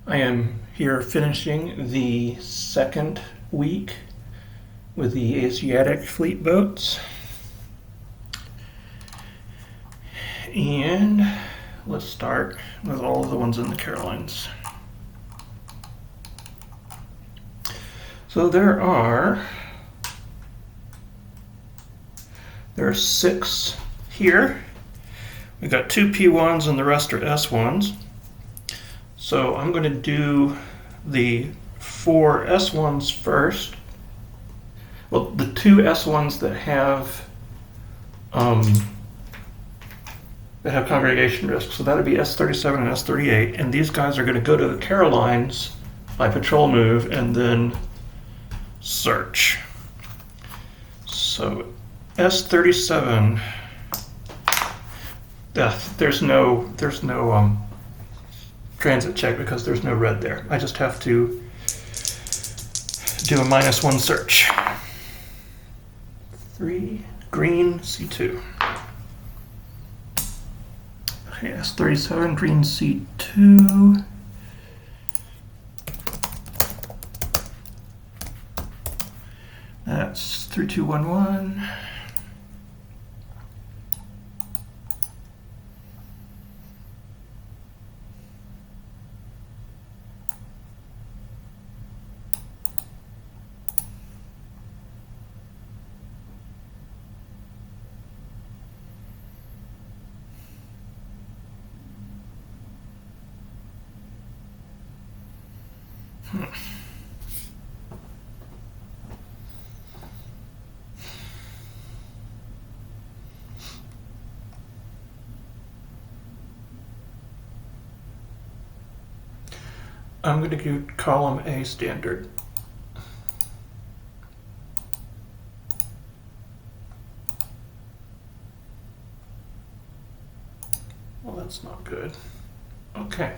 I am here finishing the second week with the Asiatic fleet boats. And let's start with all of the ones in the Carolines. So there are 6 here. We've got 2 P1s and the rest are S1s. So I'm going to do the 4 S1s first. Well, the 2 S1s that have congregation risk. So that would be S37 and S38. And these guys are going to go to the Carolines by patrol move and then search. So S37, there's no transit check because there's no red there. I just have to do a -1 search. 3, green, C2. Okay, S37, green, C2. That's 3211. I'm going to do column A standard. Well, that's not good. Okay.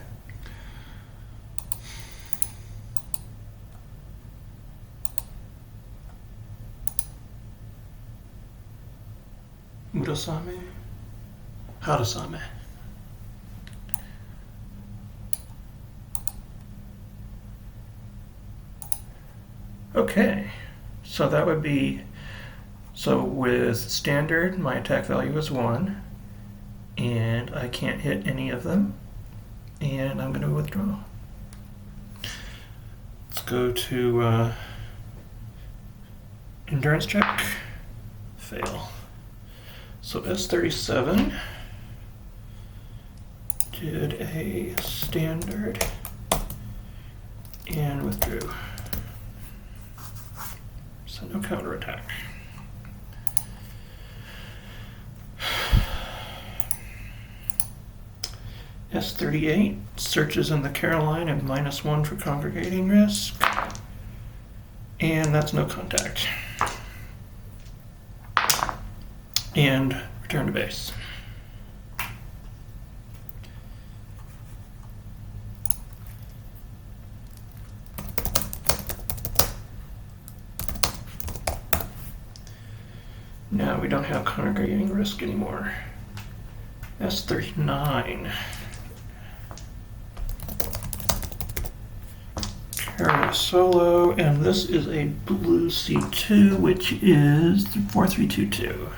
Murasame? Harasame. Okay, so that would be, so with standard, my attack value is 1, and I can't hit any of them, and I'm going to withdraw. Let's go to endurance check, fail. So S37 did a standard and withdrew. So no counterattack. S38 searches in the Caroline and -1 for congregating risk. And that's no contact. And return to base. Now we don't have congregating risk anymore. S39. Carry solo, and this is a blue C2, which is 4322.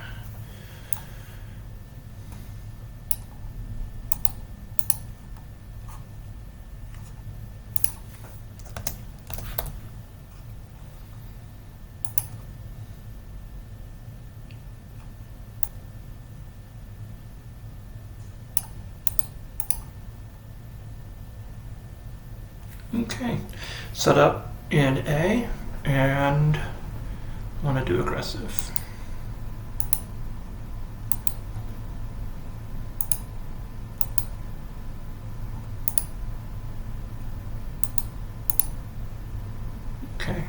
Okay, set up in A and want to do aggressive. Okay.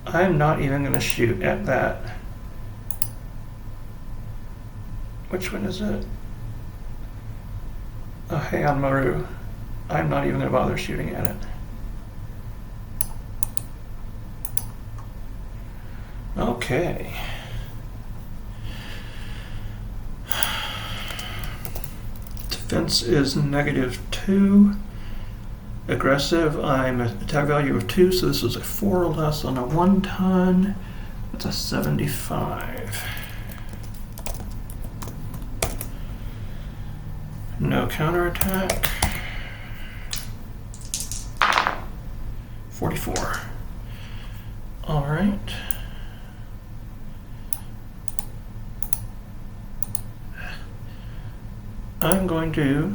I'm not even going to shoot at that. Which one is it? Heian Maru. I'm not even going to bother shooting at it. Okay. Defense is -2. Aggressive, I'm at attack value of 2, so this is a 4 or less on a 1 ton. That's a 75. No counterattack. 44. All right. I'm going to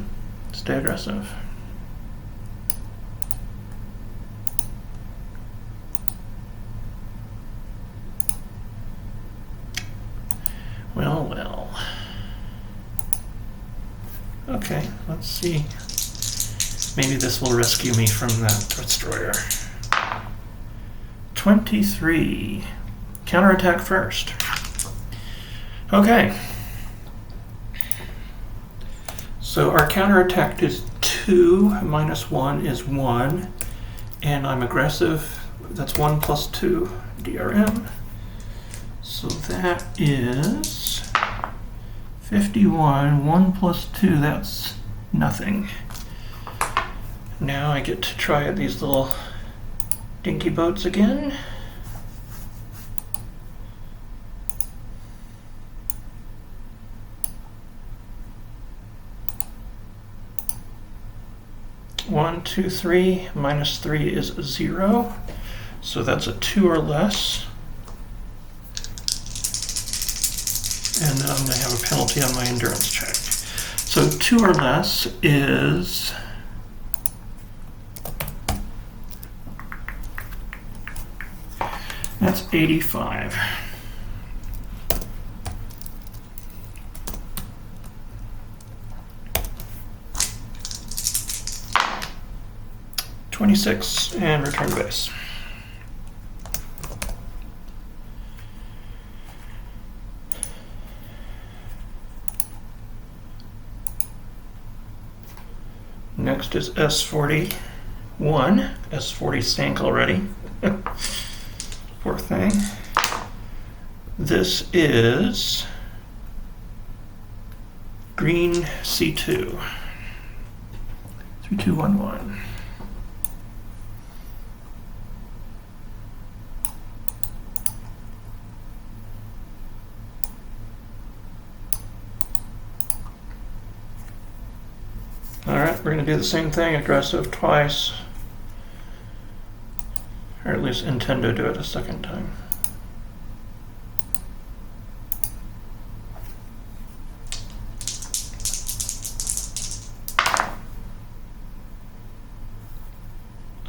stay aggressive. Well, well. Okay, let's see. Maybe this will rescue me from that destroyer. 23. Counterattack first. Okay. So our counterattack is 2, minus 1 is 1, and I'm aggressive. That's 1 plus 2 DRM. So that is 51. 1 plus 2, that's nothing. Now I get to try these little dinky boats again. One, two, three, minus 3 is 0. So that's a 2 or less. And then I'm going to have a penalty on my endurance check. So 2 or less is that's 85. $26 and return to base. Next is S41. S40 sank already. Poor thing. This is green C2. 3211. Alright, we're going to do the same thing, aggressive twice. Or at least intend to do it a second time.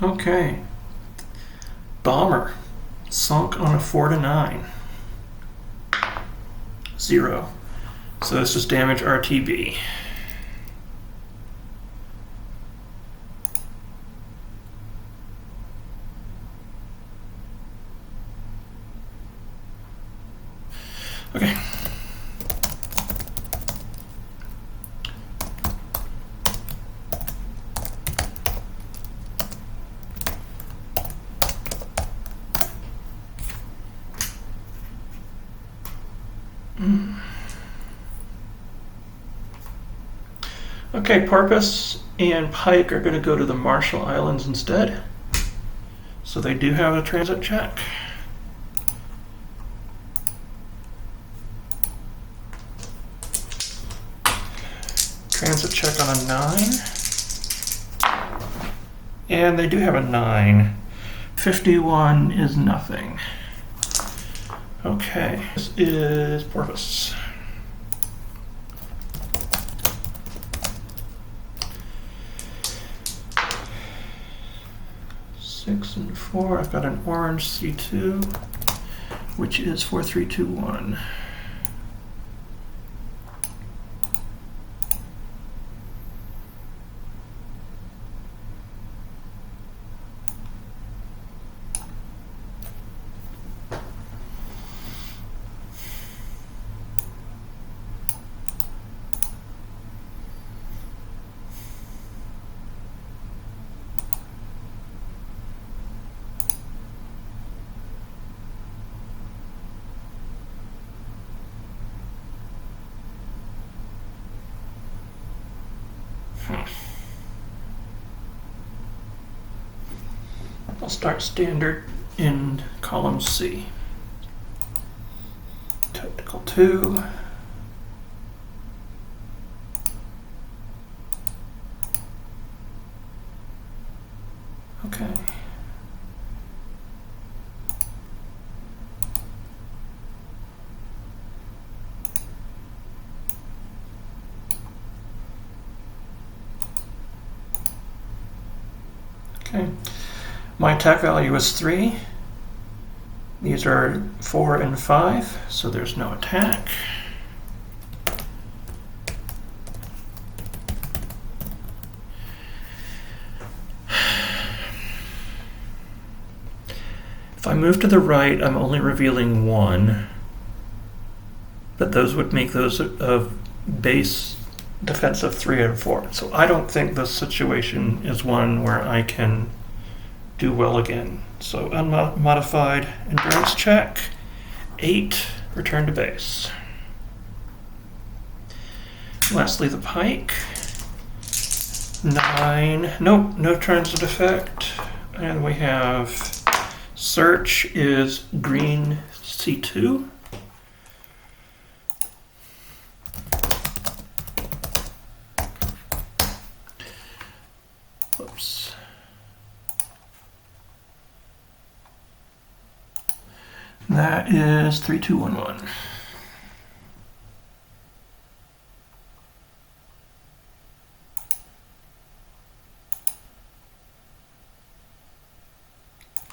Okay. Bomber. Sunk on a 4 to 9. 0. So this is damage RTB. Okay. Okay, Porpoise and Pike are going to go to the Marshall Islands instead. So they do have a transit check. Transit check on a 9. And they do have a 9. 51 is nothing. Okay, this is Porpoise. Six and 4. I've got an orange C2, which is 4321. I'll start standard in column C. Technical 2. Okay. Okay. My attack value is 3. These are 4 and 5, so there's no attack. If I move to the right, I'm only revealing 1, but those would make those of base defensive 3 and 4. So I don't think this situation is one where I can do well again. So unmodified endurance check, 8, return to base. Lastly, the pike, 9, nope, no transit effect. And we have search is green C2. Whoops. That is 3211.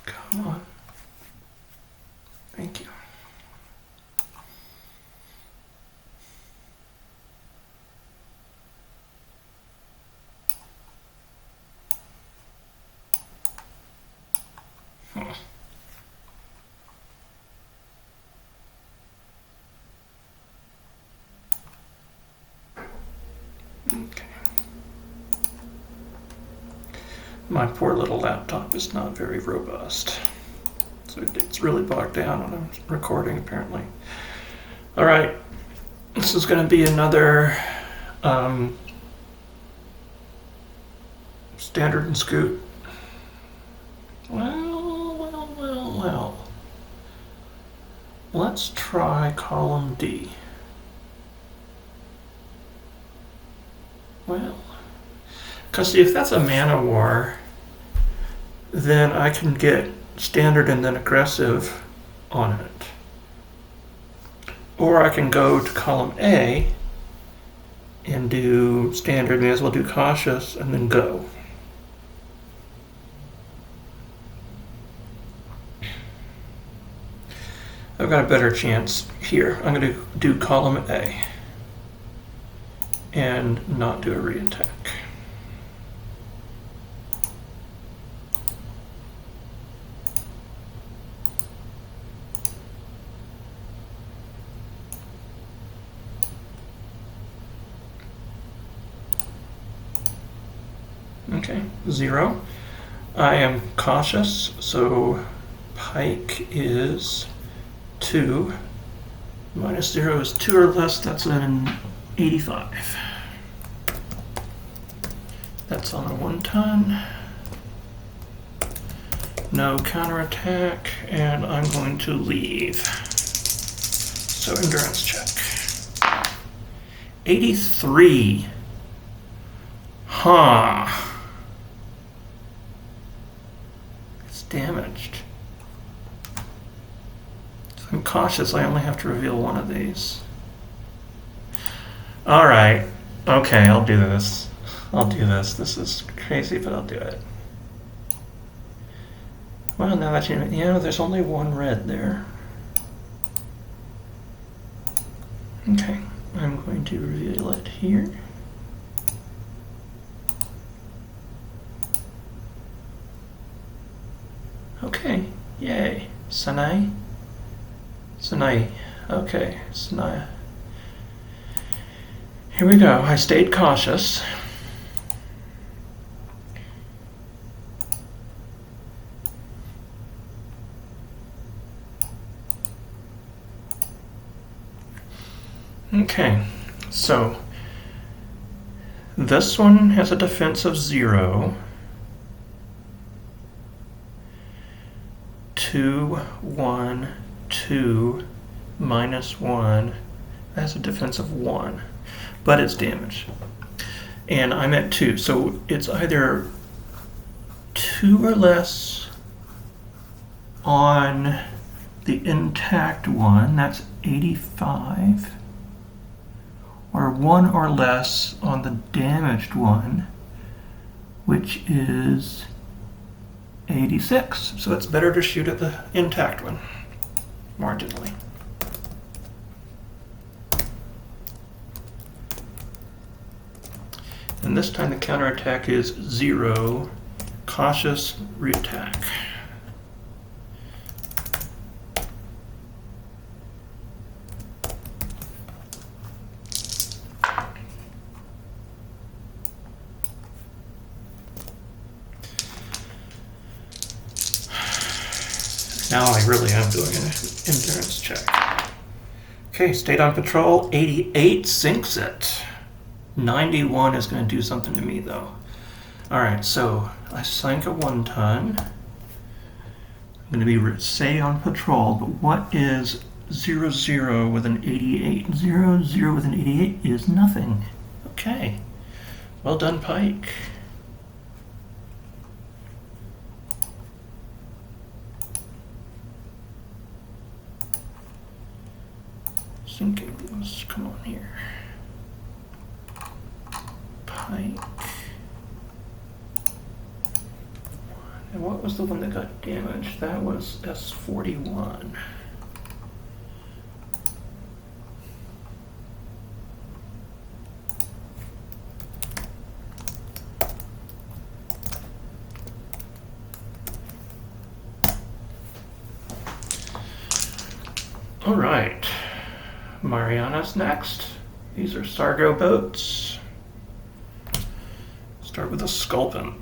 Come on. Thank you. Okay. My poor little laptop is not very robust. So it's really bogged down when I'm recording, apparently. All right. This is going to be another standard and scoot. Well. Let's try column D. Well, because if that's a mana war, then I can get standard and then aggressive on it. Or I can go to column A and do standard, may as well do cautious, and then go. I've got a better chance here. I'm going to do column A and not do a re-attack. Okay, 0. I am cautious, so pike is 2. Minus 0 is 2 or less, that's an 85. That's on a 1 ton. No counterattack, and I'm going to leave. So endurance check. 83. Huh. It's damaged. So I'm cautious, I only have to reveal one of these. Alright. Okay, I'll do this. This is crazy, but I'll do it. Well, now that you know, there's only one red there. Okay, I'm going to reveal it here. Okay, yay. Sanai? Sanai. Okay, Sanai. Here we go. I stayed cautious. Okay, so This one has a defense of 0. 2, 1, 2, minus 1. That has a defense of 1, but it's damaged. And I'm at 2, so it's either 2 or less on the intact one, that's 85, or 1 or less on the damaged one, which is 86. So it's better to shoot at the intact one, marginally. And this time the counterattack is 0, cautious reattack. Now I really am doing an endurance check. Okay, stayed on patrol, 88 sinks it. 91 is going to do something to me though. Alright, so I sank it one time. I'm going to be stay on patrol, but what is 0, 0 with an 88? 0, 0 with an 88 is nothing. Okay, well done, Pike. Sinking, let's come on here. Pike. And what was the one that got damaged? That was S41. All right, Mariana's next. These are Sargo boats. Start with a Sculpin.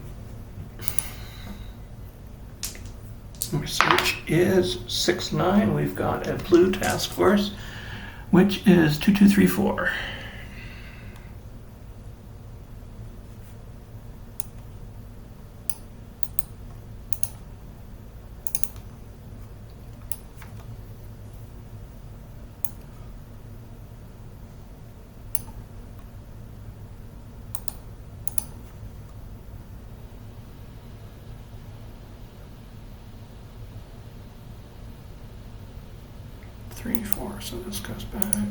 Research is 6-9. We've got a blue task force, which is 2234. Three, 4, so this goes back.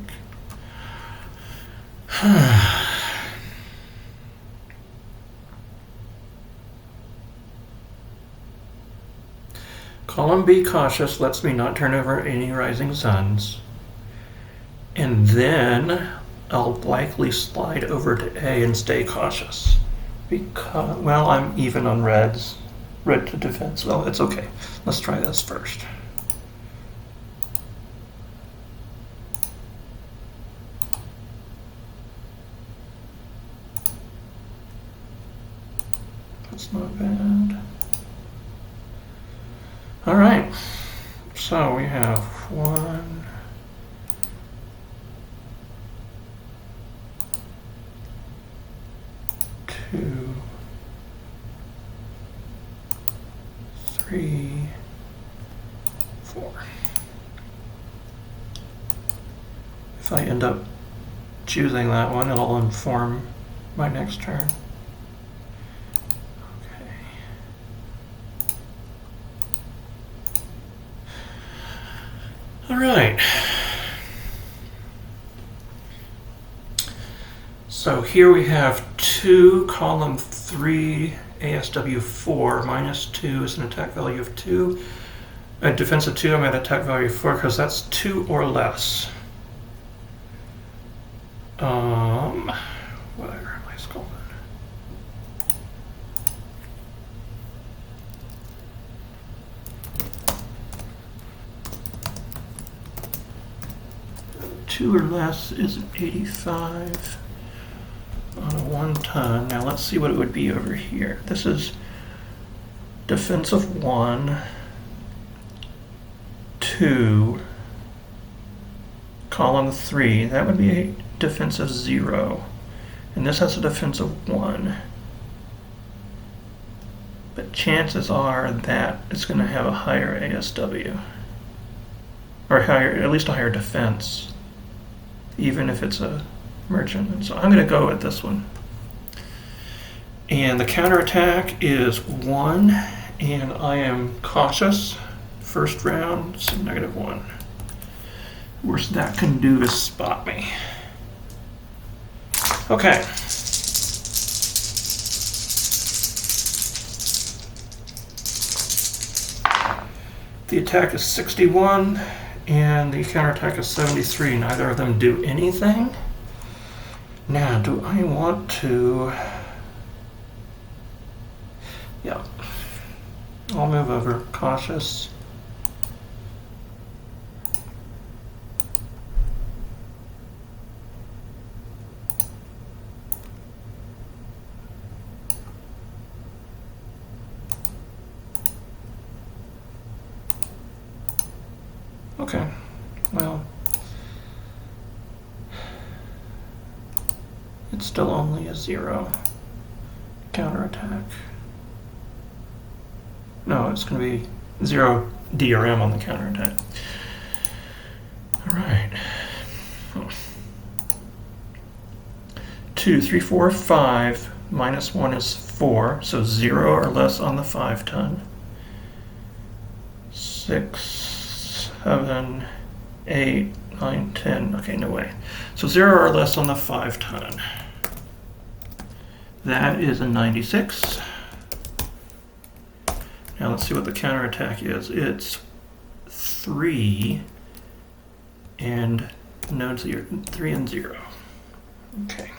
Column B cautious lets me not turn over any rising suns. And then I'll likely slide over to A and stay cautious. Because, well, I'm even on reds. Red to defense. Well, it's okay. Let's try this first. That's not bad. All right, so we have 1, 2, 3, 4. If I end up choosing that one, it'll inform my next turn. All right. So here we have 2, column 3, ASW 4, -2 is an attack value of 2. A defense of 2, I'm at attack value of 4 because that's 2 or less. Whatever am I sculpting? Two or less is an 85 on a 1 ton. Now let's see what it would be over here. This is defense of 1, 2, column 3. That would be a defense of 0. And this has a defense of 1. But chances are that it's going to have a higher ASW. Or higher, at least a higher defense. Even if it's a merchant. And so I'm going to go with this one. And the counterattack is 1. And I am cautious. First round, so -1. Worst that can do is spot me. Okay. The attack is 61, and the counterattack is 73. Neither of them do anything. Now, do I want to... Yeah. I'll move over. Cautious. Okay, well, it's still only a 0 counterattack. No, it's going to be 0 DRM on the counterattack. All right. 2, 3, 4, 5. -1 is 4, so 0 or less on the 5-ton. 6. 7, 8, 9, 10. Okay, no way. So 0 or less on the 5-ton. That is a 96. Now let's see what the counterattack is. It's 3 and no 0, 3 and 0. Okay.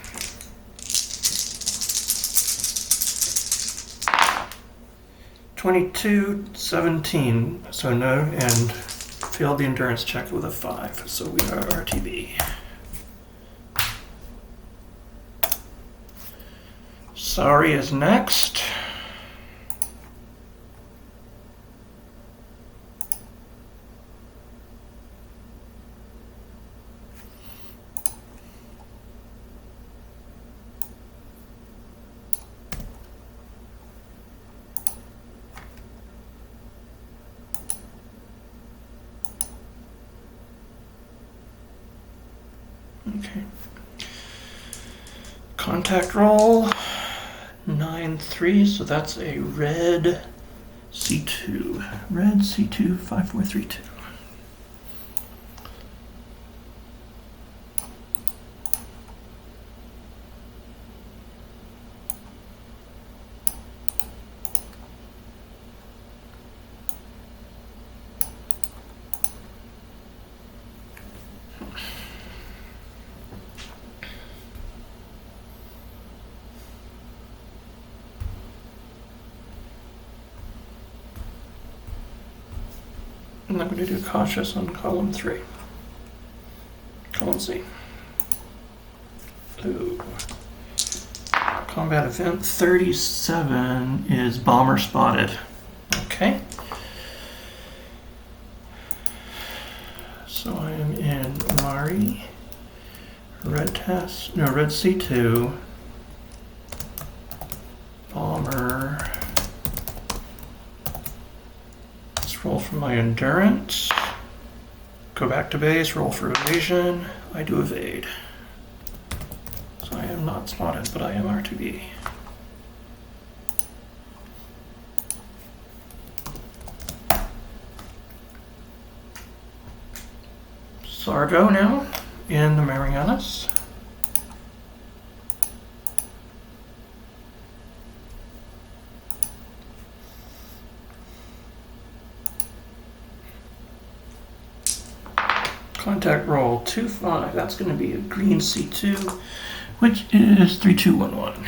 (22-17), so no, and failed the endurance check with a 5, so we are RTB. Sorry is next. Okay. Contact roll, 9-3, so that's a red C2. Red C2, 5432. And I'm going to do cautious on column 3. Column C. Ooh. Combat event 37 is bomber spotted. Okay. So I am in Mari, red test, no, red C2, bomber. Roll for my endurance, go back to base, roll for evasion. I do evade. So I am not spotted, but I am R2B. Sargo now in the Marianas. Contact roll 2-5. That's going to be a green C2, which is 3-2-1-1.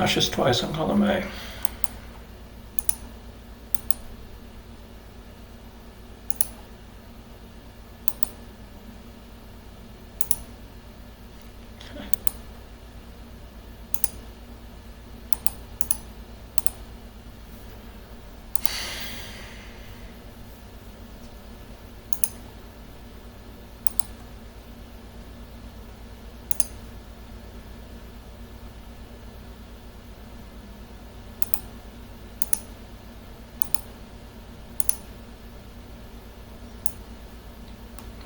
Cautious twice on column A.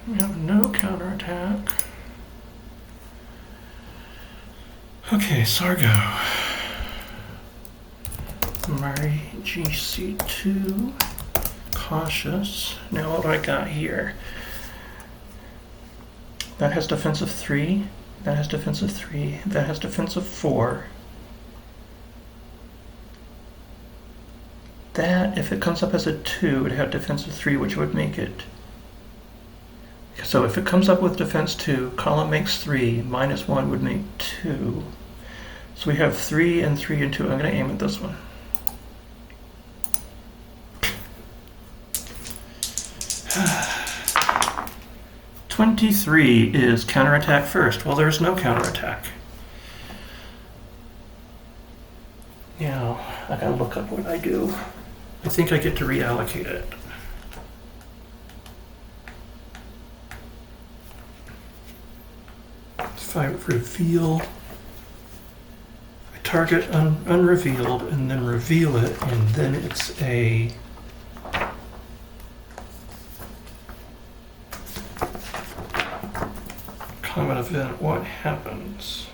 We have no counterattack. Okay, Sargo. Murray, GC2. Cautious. Now what do I got here? That has defensive 3. That has defensive 3. That has defensive 4. That, if it comes up as a 2, would have defensive 3, which would make it. So if it comes up with defense 2, column makes 3, minus 1 would make 2. So we have 3 and 3 and 2. I'm going to aim at this one. $23 is counterattack first. Well, there's no counterattack. Now, I gotta look up what I do. I think I get to reallocate it. If I reveal, I target unrevealed and then reveal it, and then it's a common event. What happens?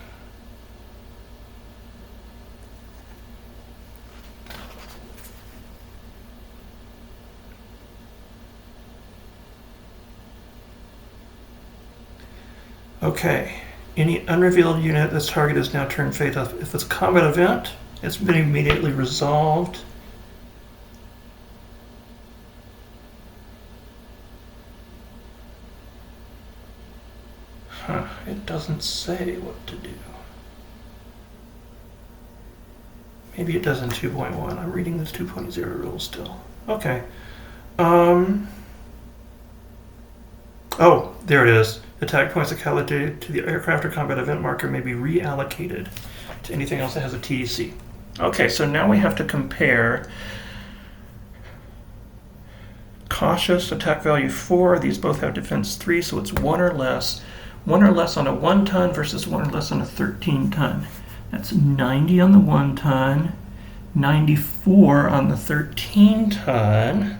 Okay. Any unrevealed unit, this target is now turned fatal. If it's a combat event, it's been immediately resolved. Huh, it doesn't say what to do. Maybe it does in 2.1. I'm reading this 2.0 rules still. Okay. Oh, there it is. Attack points allocated to the aircraft or combat event marker may be reallocated to anything else that has a TEC. Okay, so now we have to compare cautious, attack value 4. These both have defense 3, so it's 1 or less. 1 or less on a 1 ton versus 1 or less on a 13 ton. That's 90 on the 1 ton, 94 on the 13 ton.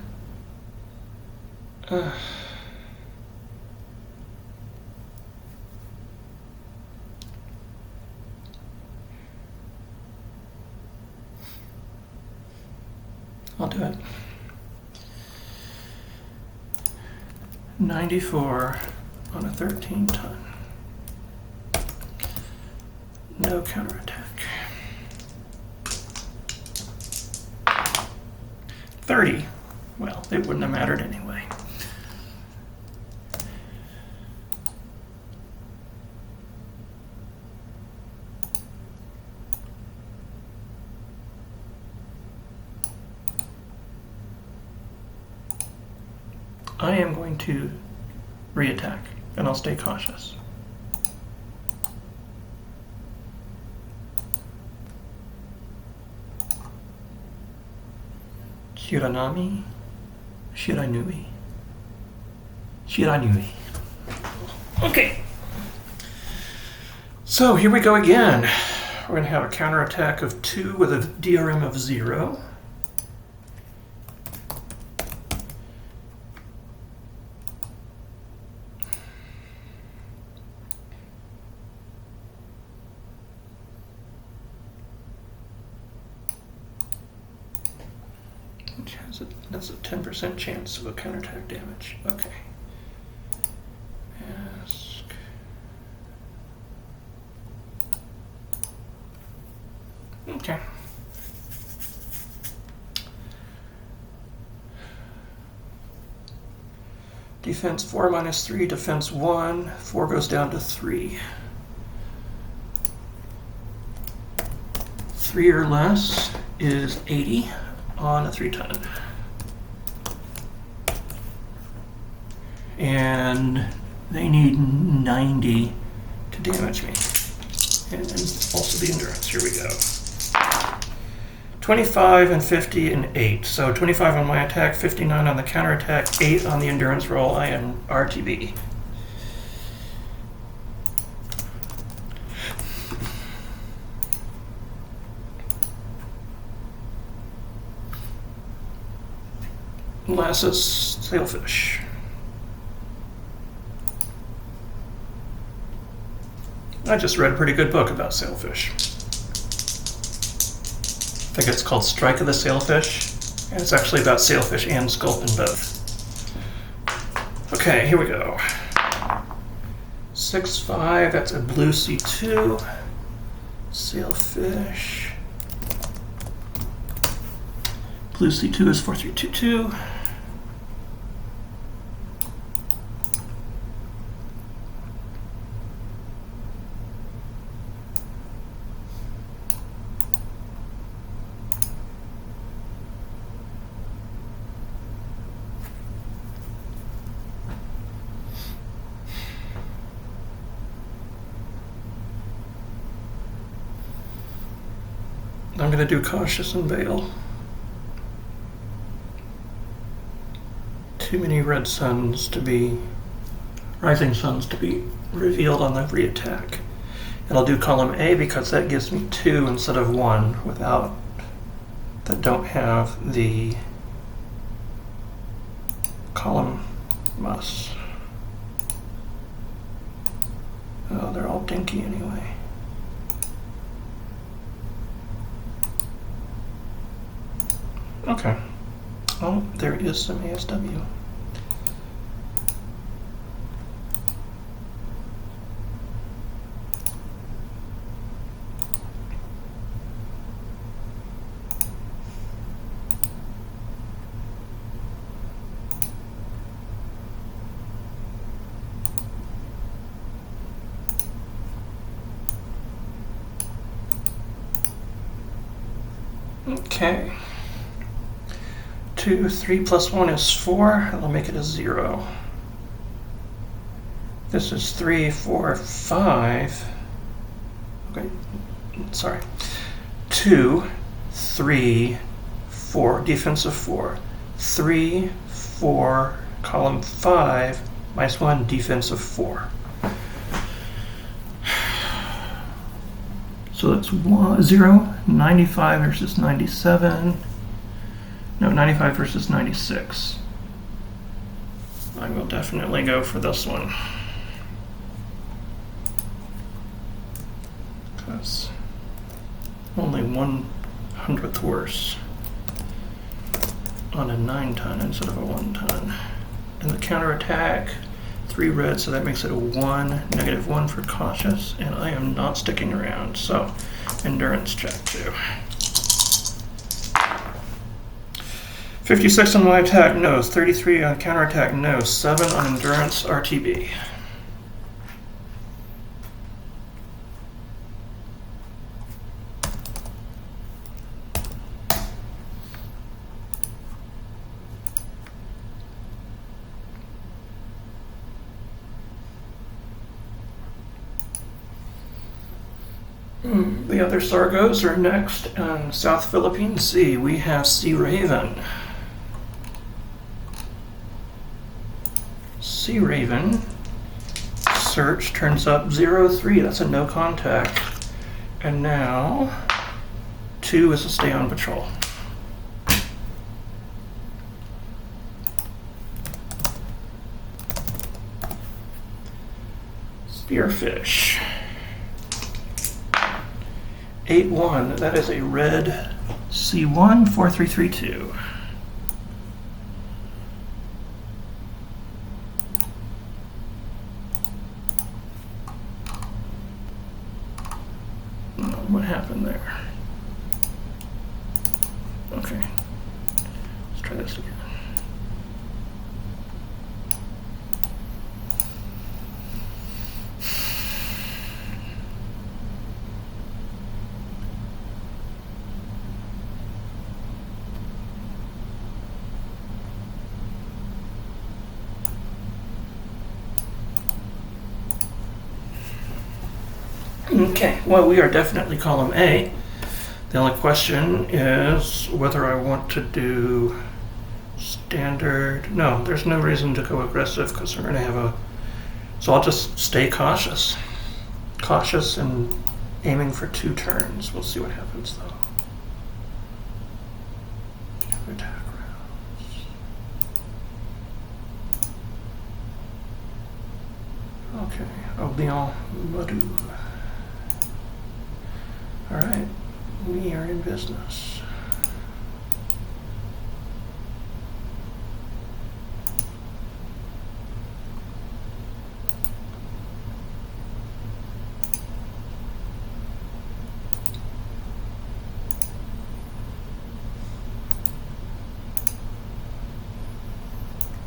I'll do it. 94 on a 13 ton. No counterattack. 30. Well, it wouldn't have mattered anyway. I am going to reattack, and I'll stay cautious. Shiranami, Shiranui, Shiranui. Okay. So here we go again. We're going to have a counterattack of 2 with a DRM of 0. That's a 10% chance of a counterattack damage. Okay. Ask. Okay. Defense 4 minus 3, defense 1. 4 goes down to 3. 3 or less is 80 on a 3-ton. And they need 90 to damage me. And also the endurance. Here we go. 25 and 50 and 8. So 25 on my attack, 59 on the counterattack, 8 on the endurance roll. I am RTB. Last is sailfish. I just read a pretty good book about sailfish. I think it's called Strike of the Sailfish, and it's actually about sailfish and sculpin both. Okay, here we go. 6-5, that's a blue C2. Sailfish. Blue C2 is 4-3-2-2. I'm going to do Cautious and Bail. Too many red suns to be, rising suns to be revealed on the re-attack. And I'll do column A because that gives me 2 instead of 1 without, that don't have the column must. Oh, they're all dinky anyway. Okay. Oh, there is some ASW. Okay. 2, 3 plus 1 is 4. I'll make it a 0. This is 3, 4, 5. Okay, sorry. 2, 3, 4. Defensive 4. 3, 4, column 5, minus 1, defensive 4. So that's 0, 95 versus 97. No, 95 versus 96. I will definitely go for this one. Because only 1/100th worse on a 9-ton instead of a 1-ton. And the counterattack, 3 red, so that makes it a 1, -1 for cautious, and I am not sticking around, so endurance check too. 56 on my attack, no. 33 on counterattack, no. 7 on endurance, RTB. The other Sargos are next on South Philippine Sea. We have Sea Raven. Sea Raven, search turns up 0, 3, that's a no contact. And now 2 is to stay on patrol. Spearfish. 8-1, that is a red C1, 4-3-3-2. What happened there? Okay, let's try this again. Okay, well, we are definitely column A. The only question is whether I want to do standard. No, there's no reason to go aggressive because we're going to have a... So I'll just stay cautious. Cautious and aiming for 2 turns. We'll see what happens though. Attack rounds. Okay, Oblion Madu. Alright, we are in business.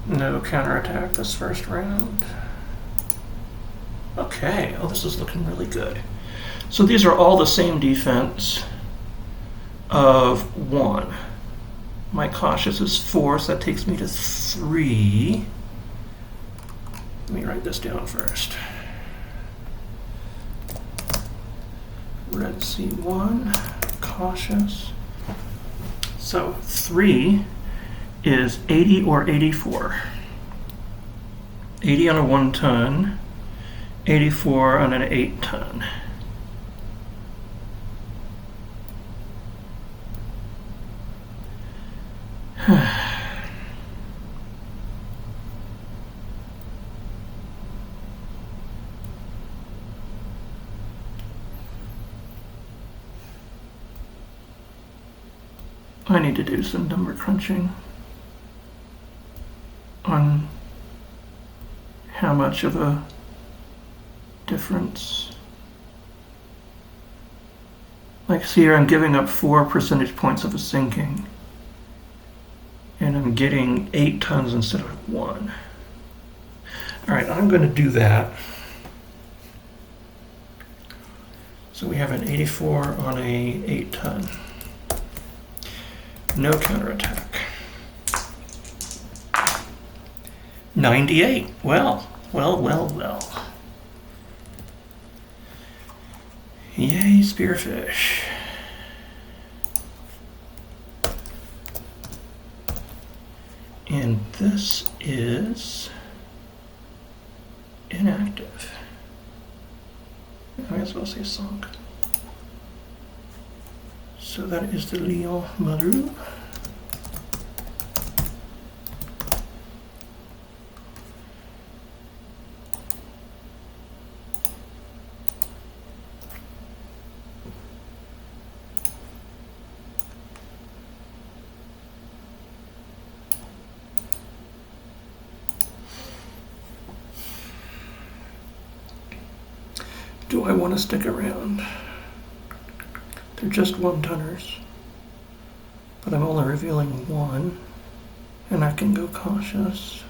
No counterattack this first round. Okay, oh, this is looking really good. So these are all the same defense of 1. My cautious is 4, so that takes me to 3. Let me write this down first. Red C1, cautious. So 3 is 80 or 84. 80 on a 1 ton, 84 on an 8 ton. I need to do some number crunching on how much of a difference. Like, see here, I'm giving up 4 percentage points of a sinking, and I'm getting 8 tons instead of 1. All right, I'm going to do that. So we have an 84 on a 8 ton. No counterattack. 98. Well. Yay, spearfish. And this is inactive. I might as well say sunk. So that is the Lion Maru. Do I want to stick around? They're just 1-tonners, but I'm only revealing 1, and I can go cautious.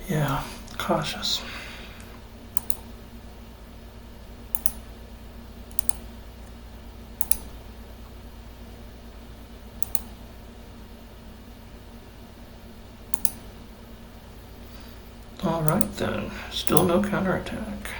Yeah, cautious. All right then, still no counterattack.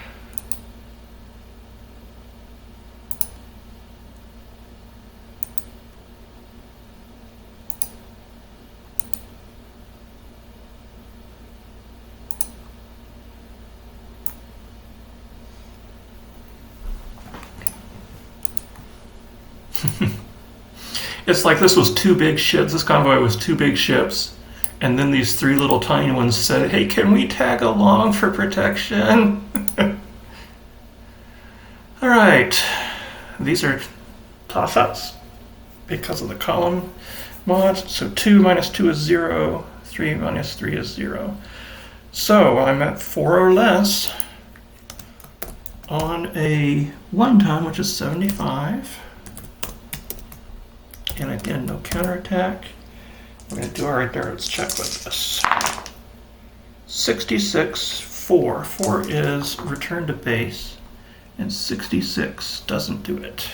It's like this was 2 big ships. This convoy was 2 big ships. And then these 3 little tiny ones said, hey, can we tag along for protection? All right. These are toss-ups because of the column mod. So 2 minus 2 is 0. 3 minus 3 is 0. So I'm at 4 or less on a 1 ton, which is 75. And again, no counterattack. We're going to do our endurance check with this. 66, 4. 4 is return to base, and 66 doesn't do it.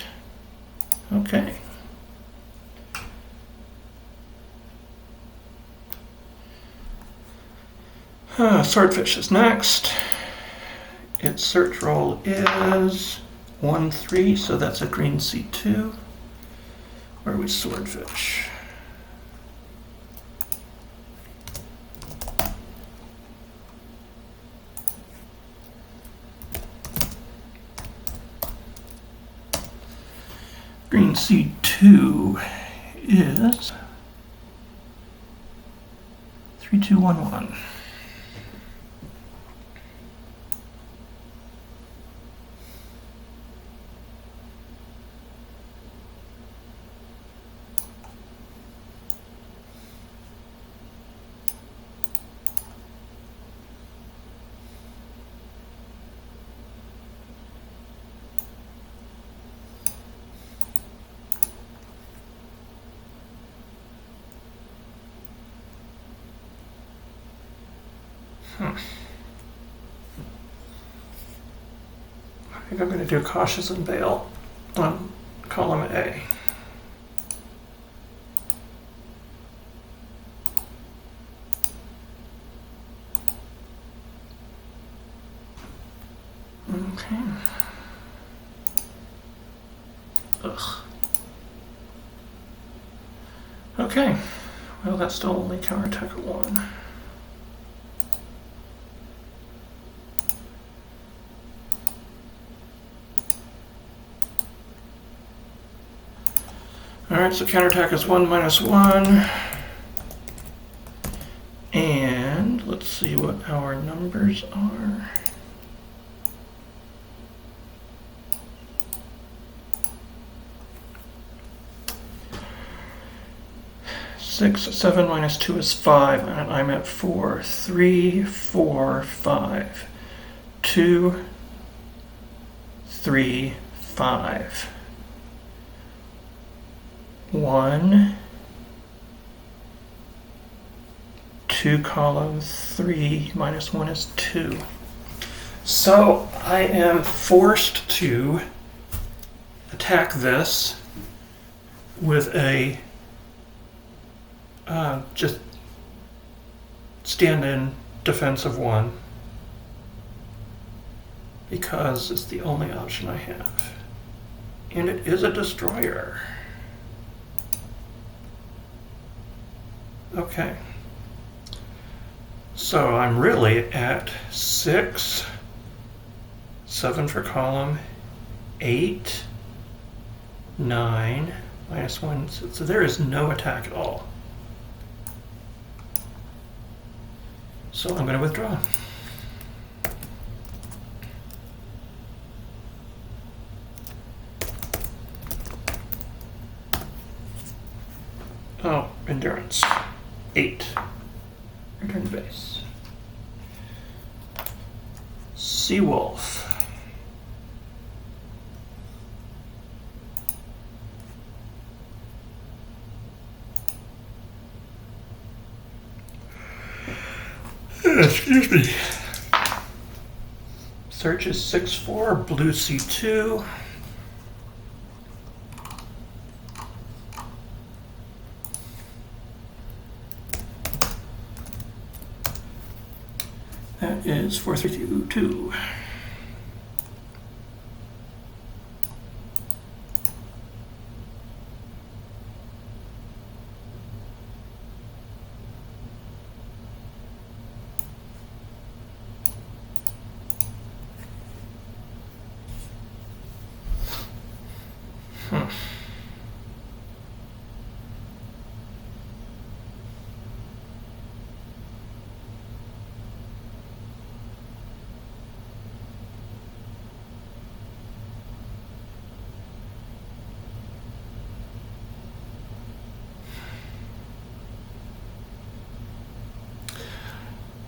Okay. Swordfish is next. Its search roll is 1-3, so that's a green C2. Where are we, Swordfish? Green C2 is 3-2-1-1. I think I'm going to do cautious and bail on column A. Okay. Ugh. Okay. Well, that's still only counterattack at 1. Alright, so counterattack is 1-1. And let's see what our numbers are. Six, 7 minus 2 is 5, and I'm at 4. 3, 4, 5. 2, 3, 5. 1, 2 column 3 minus 1 is 2. So I am forced to attack this with a just stand in defensive 1 because it's the only option I have. And it is a destroyer. Okay. So I'm really at 6, 7 for column, 8, 9, minus 1. So there is no attack at all. So I'm going to withdraw. Oh, endurance. 8. Return to base. Seawolf. Excuse me. Search is 6-4, blue C2. That is 4-3-2-2.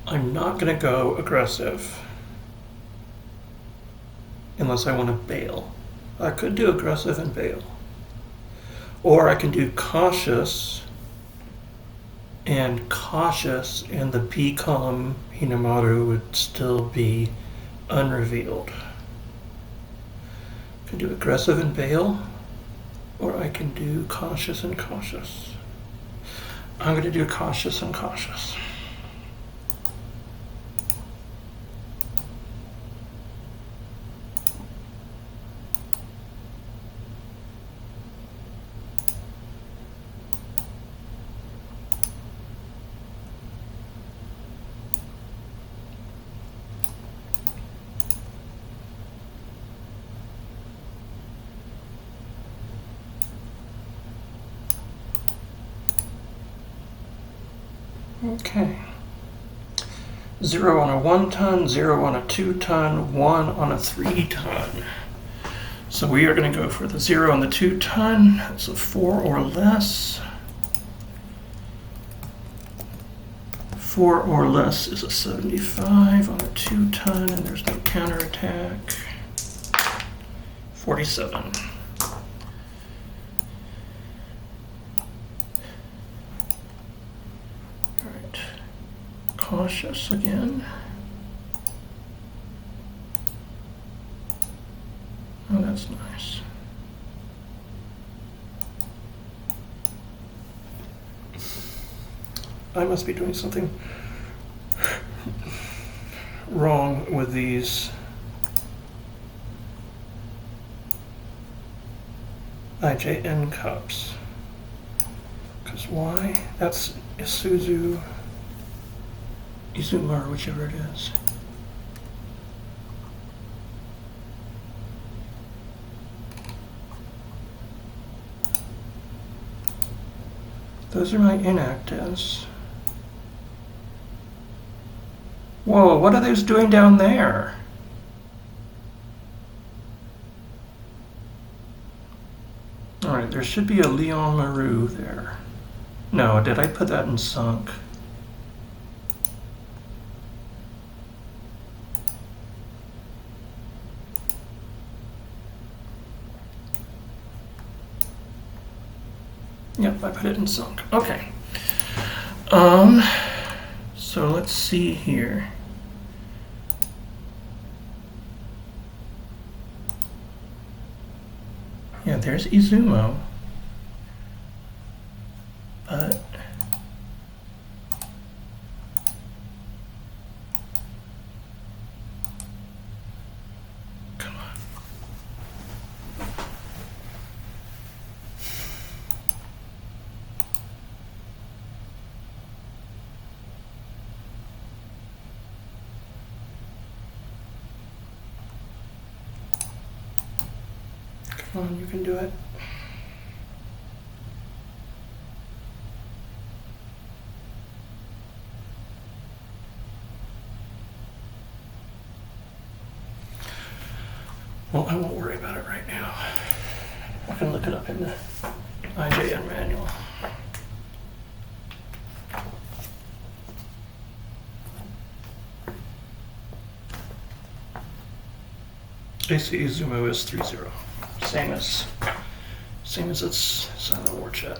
I'm not going to go aggressive unless I want to bail. I could do aggressive and bail. Or I can do cautious and the B column Hinamaru would still be unrevealed. I can do aggressive and bail, or I can do cautious and cautious. I'm going to do cautious and cautious. Okay. 0 on a 1 ton, 0 on a 2 ton, 1 on a 3 ton. So we are going to go for the 0 on the 2 ton. That's a 4 or less. 4 or less is a 75 on a 2 ton, and there's no counterattack. 47. All right. Cautious again. Oh, that's nice. I must be doing something wrong with these IJN cups. Because why? That's Isuzu, Izuma, or whichever it is. Those are my inactives. Whoa, what are those doing down there? Alright, there should be a Leon Maru there. No, did I put that in sunk? Yep, I put it in sunk. Okay. So let's see here. Yeah, there's Izumo. But come on. Come on, you can do it. Well, I won't worry about it right now. I can look it up in the IJN manual. AC Izumo is 3-0. Same as its silent war chat.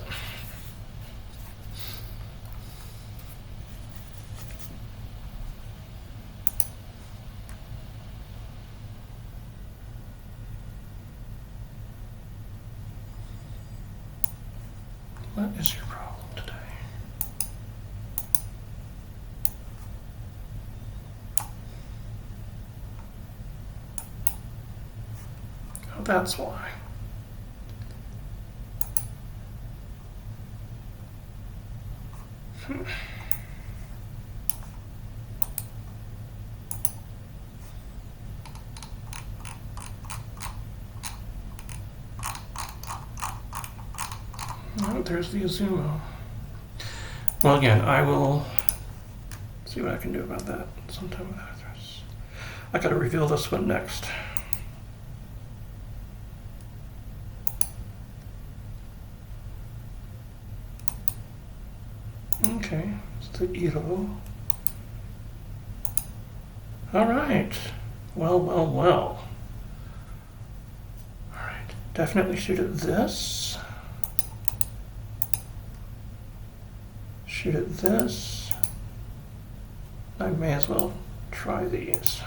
What is your problem today? Oh, that's why. Oh, there's the Izumo. Well, again, I will see what I can do about that sometime after this. I gotta reveal this one next. Okay, it's the Iro. All right. Well, well, well. All right, definitely shoot at this. Shoot at this. I may as well try these.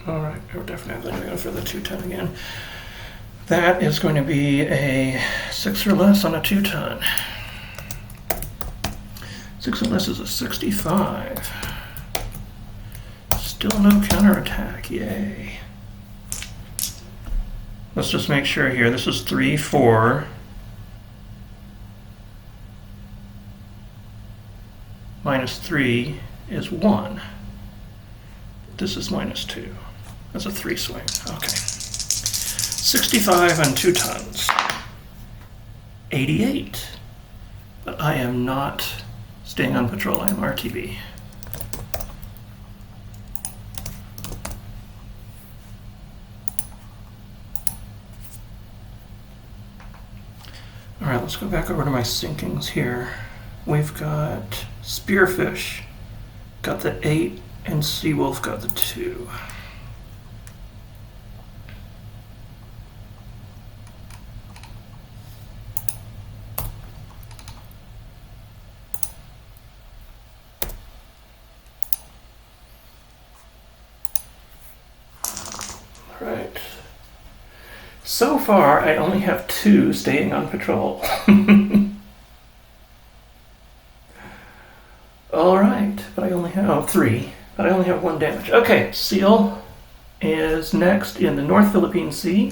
All right, we're definitely going to go for the 2-ton again. That is going to be a 6 or less on a 2-ton. 6 or less is a 65. Still no counterattack, yay. Let's just make sure here, this is 3, 4. minus 3 is 1. This is minus 2. That's a 3 swing. Okay. 65 and 2 tons. 88. But I am not staying on patrol. I am RTB. All right, let's go back over to my sinkings here. We've got Spearfish, got the 8, and Seawolf got the 2. All right. So far, I only have 2 staying on patrol. All right, but I only have 3, but I only have 1 damage. Okay, Seal is next in the North Philippine Sea.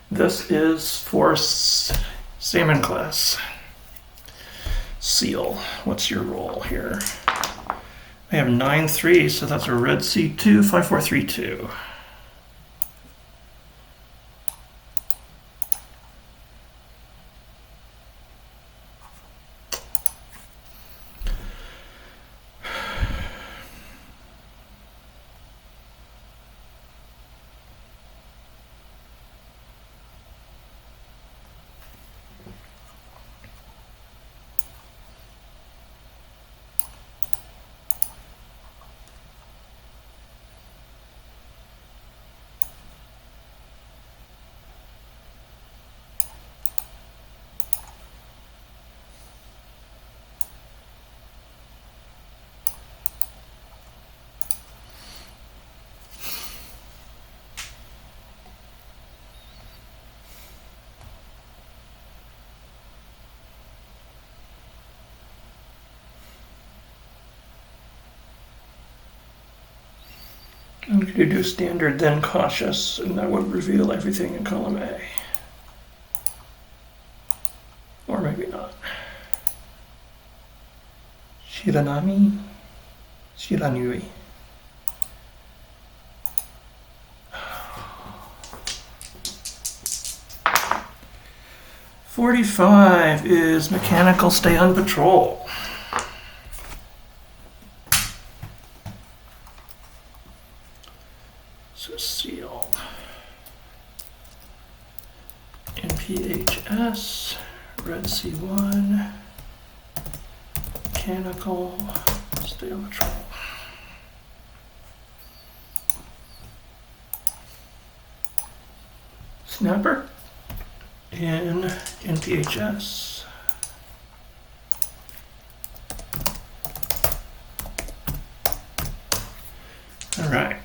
This is for Salmon class. Seal, what's your roll here? I have 9-3, so that's a Red Sea 2, 5-4-3-2. I'm going to do standard, then cautious, and that would reveal everything in column A. Or maybe not. Shiranami? Shiranui. $45 is mechanical stay on patrol. So Seal. NPHS, Red Sea 1, mechanical, stay on patrol. Snapper in NPHS. All right.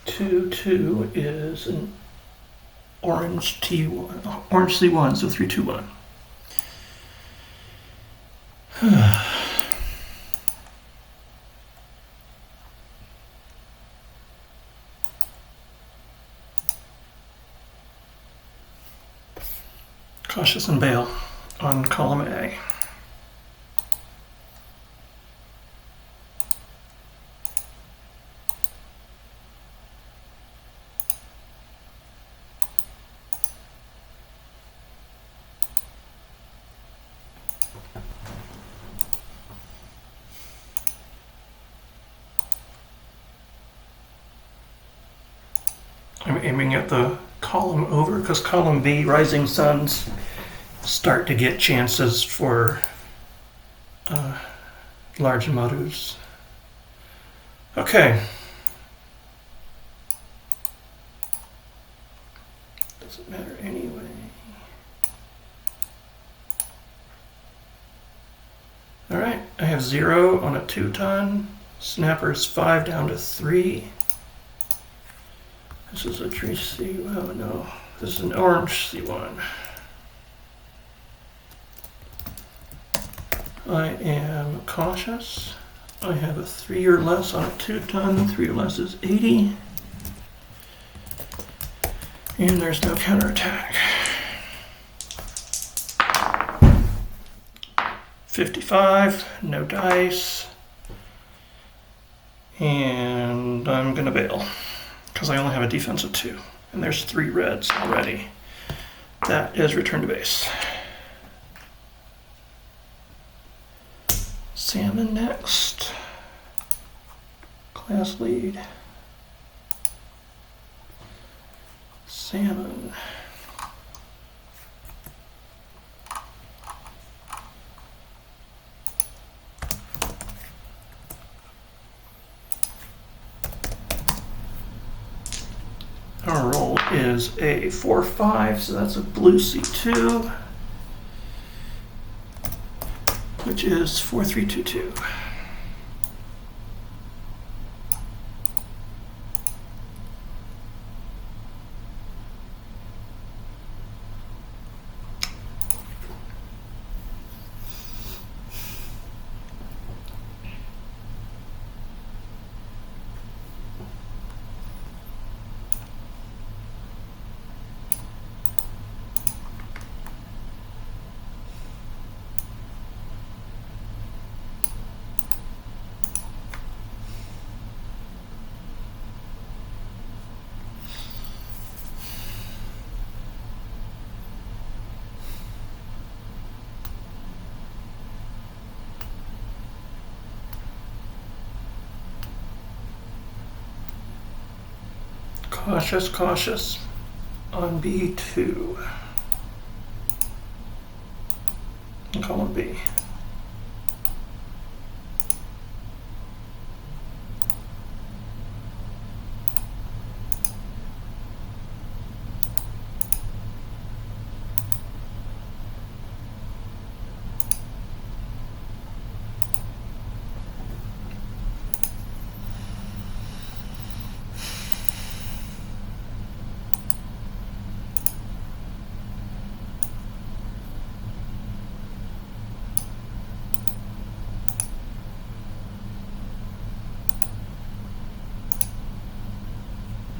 2-2 is an orange T1, orange C1, so 3-2-1. Cautious and bail on column A. I'm aiming at the column over because column B, rising suns, start to get chances for large marus. Okay. Doesn't matter anyway. All right, I have 0 on a 2-ton. Snapper's 5 down to 3. This is a tree C. Oh no, this is an orange C1. I am cautious. I have a 3 or less on a 2-ton. 3 or less is 80. And there's no counterattack. 55, no dice. And I'm gonna bail because I only have a defense of 2. And there's 3 reds already. That is return to base. Salmon next. Class lead. Salmon. Our roll is a 4-5, so that's a blue C2, which is 4-3-2-2. Cautious, cautious on B2. And column B.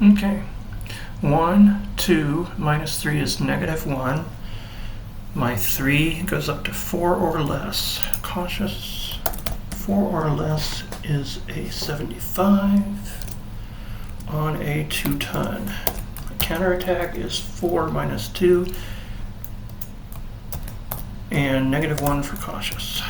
Okay, 1, 2, minus 3 is -1. My 3 goes up to 4 or less. Cautious, 4 or less is a 75 on a 2-ton. My counterattack is 4 minus 2 and -1 for cautious.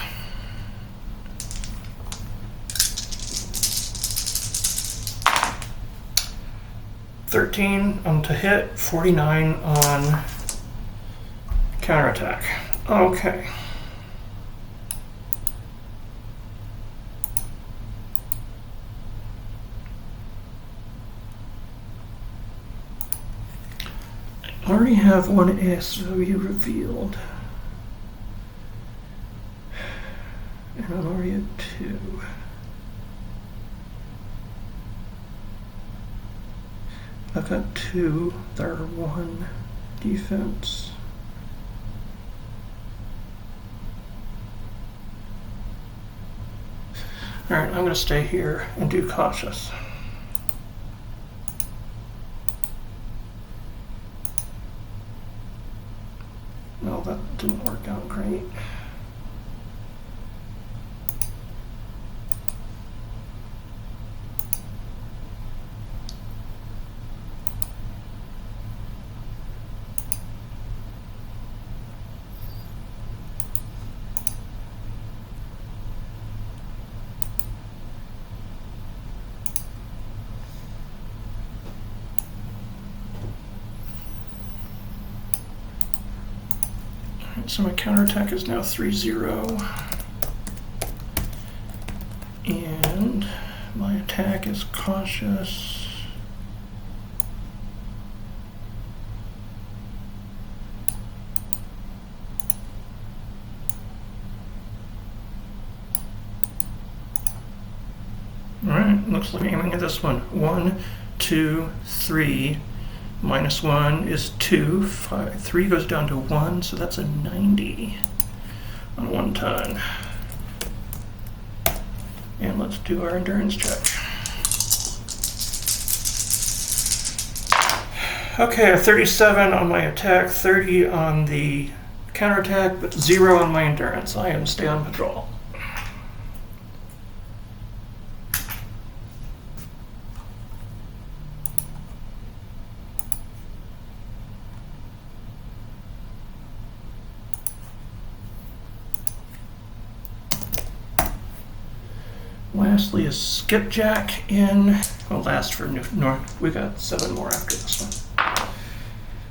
13 on to hit, 49 on counterattack. Okay. I already have one ASW revealed. And I'm already at 2. I've got 2 that are 1 defense. Alright, I'm going to stay here and do cautious. No, that didn't work out great. So my counterattack is now 3-0. And my attack is cautious. Alright, looks like aiming at this one. 1, 2, 3. -1 is 2, 5, 3 goes down to 1, so that's a 90 on 1 ton. And let's do our endurance check. Okay, a 37 on my attack, 30 on the counterattack, but 0 on my endurance. I am stay on patrol. Lastly is skipjack in, well, last for north. We got 7 more after this one.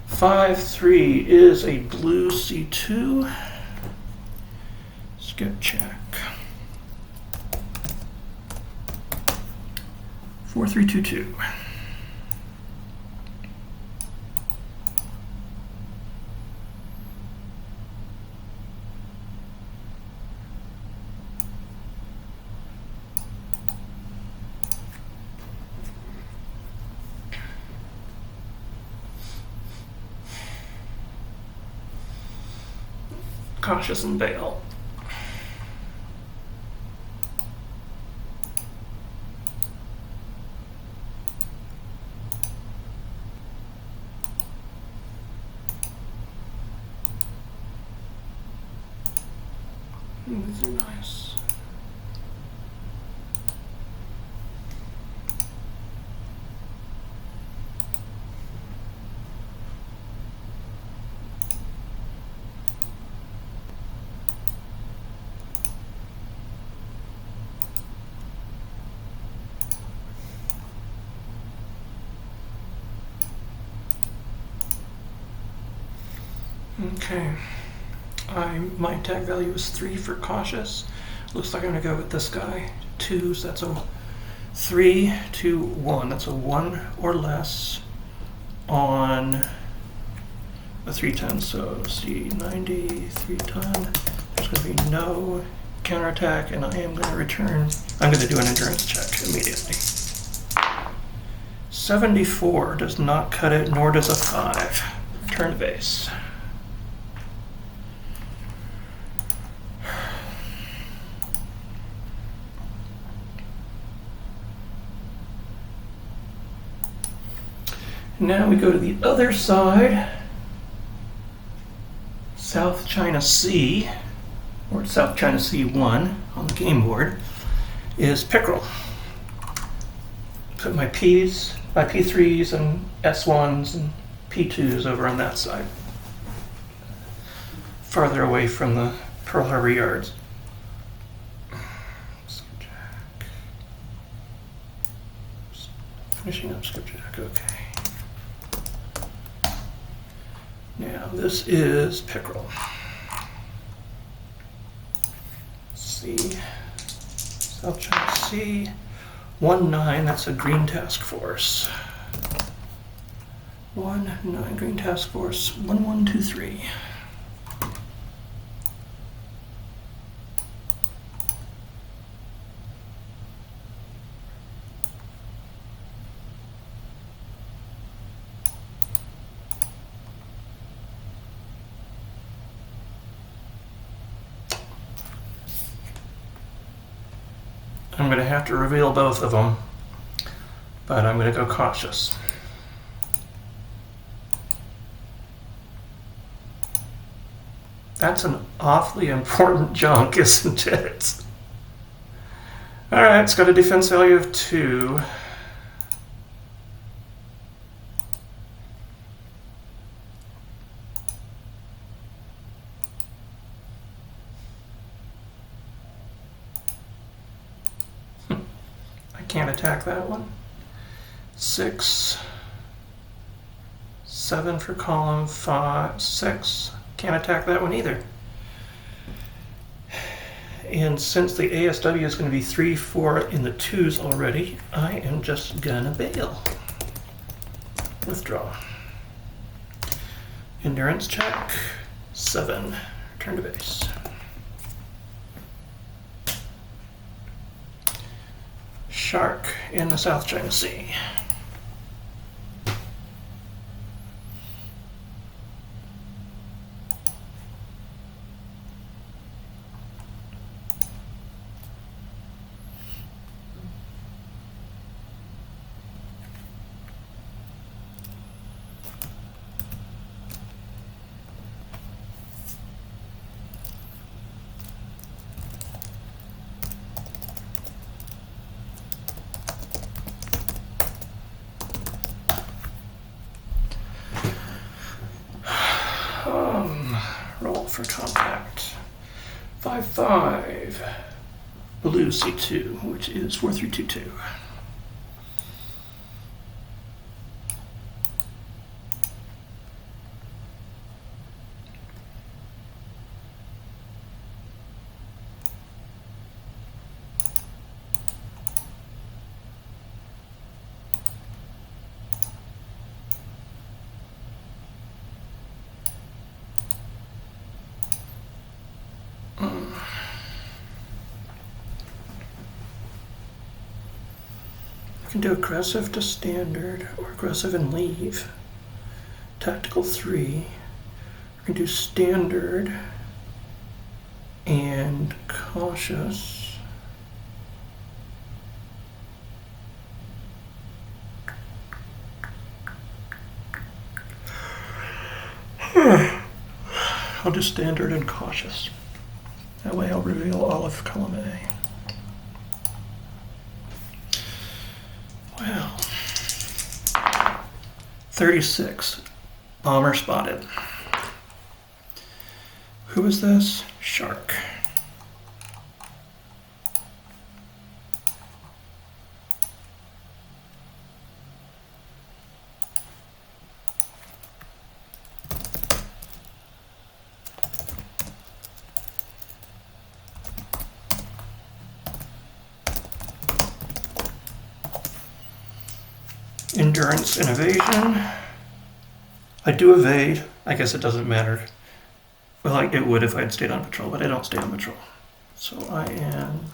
5-3 is a blue C2. Skipjack. 4-3-2-2. Cautious and bail. These are nice. Okay, my attack value is 3 for cautious. Looks like I'm gonna go with this guy. 2, so that's a 3, 2, 1. That's a 1 or less on a 3-ton. So C90, 3-ton. There's gonna be no counterattack, and I am gonna return. I'm gonna do an endurance check immediately. 74 does not cut it, nor does a 5. Return to base. Now we go to the other side, South China Sea, or South China Sea 1 on the game board, is pickerel. Put my P's, my P3s and S1s and P2s over on that side, farther away from the Pearl Harbor yards. Skipjack. Finishing up skipjack, okay. Now this is pickerel. C, South China Sea, 1-9, that's a green task force. 1-9 green task force, 1-1-2-3. I'm going to have to reveal both of them, but I'm going to go cautious. That's an awfully important junk, isn't it? All right, it's got a defense value of 2. Can't attack that one. 6, 7 for column, 5, 6. Can't attack that one either. And since the ASW is going to be 3, 4 in the 2s already, I am just gonna bail. Withdraw. Endurance check, 7. Return to base. Shark in the South China Sea. for contact. 5-5. Blue C2, which is 4-3-2-2. I can do aggressive to standard or aggressive and leave. Tactical 3. I can do standard and cautious. I'll do standard and cautious. That way I'll reveal all of column A. Wow. 36. Bomber spotted. Who is this? Shark. Endurance and evasion. I do evade. I guess it doesn't matter. Well, it would if I had stayed on patrol, but I don't stay on patrol. So I am...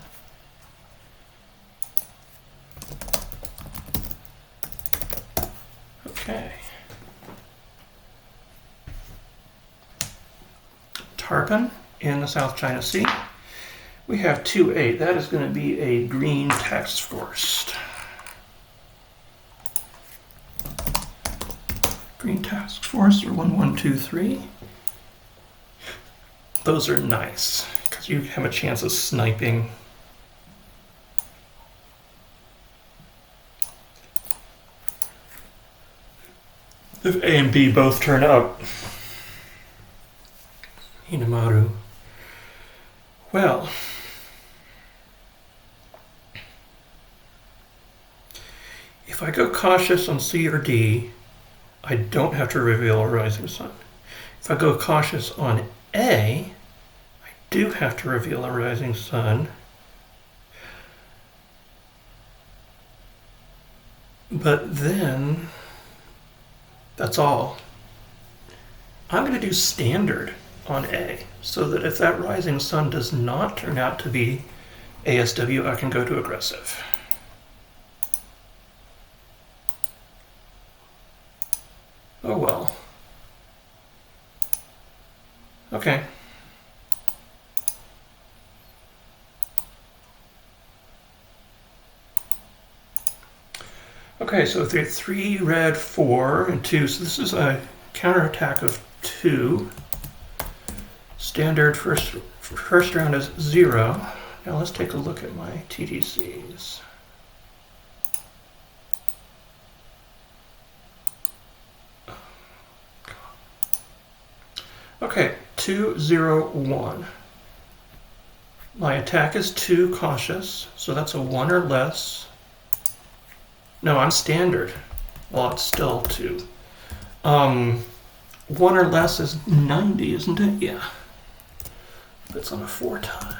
Okay. Tarpon in the South China Sea. We have 2-8. That is going to be a green task force. Green task force, or 1-1-2-3. Those are nice, because you have a chance of sniping. If A and B both turn up. Hinamaru. Well. If I go cautious on C or D, I don't have to reveal a rising sun. If I go cautious on A, I do have to reveal a rising sun. But then, that's all. I'm going to do standard on A, so that if that rising sun does not turn out to be ASW, I can go to aggressive. Oh well. Okay. Okay, so 3 red, 4, and 2. So this is a counterattack of 2. Standard first round is 0. Now let's take a look at my TDCs. Okay, 2, 0, 1. My attack is 2 cautious, so that's a 1 or less. No, I'm standard. Well, it's still 2. 1 or less is 90, isn't it? Yeah. It's on a 4-ton.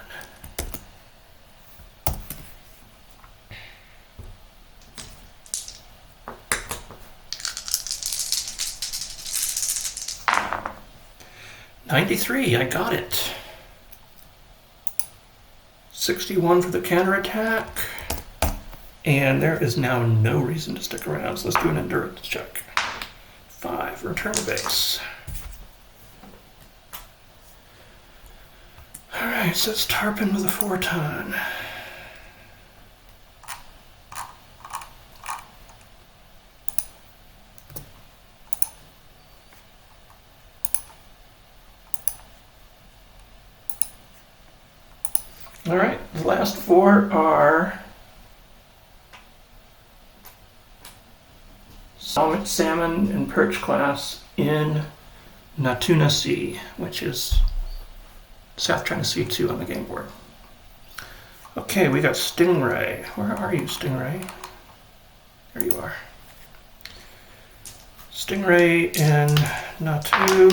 $93, I got it. 61 for the counterattack. And there is now no reason to stick around, so let's do an endurance check. 5, return to base. Alright, so it's Tarpon with a 4-ton. Alright, the last 4 are salmon and perch class in Natuna Sea, which is South China C2 on the game board. Okay, we got Stingray. Where are you, Stingray? There you are. Stingray in Natu,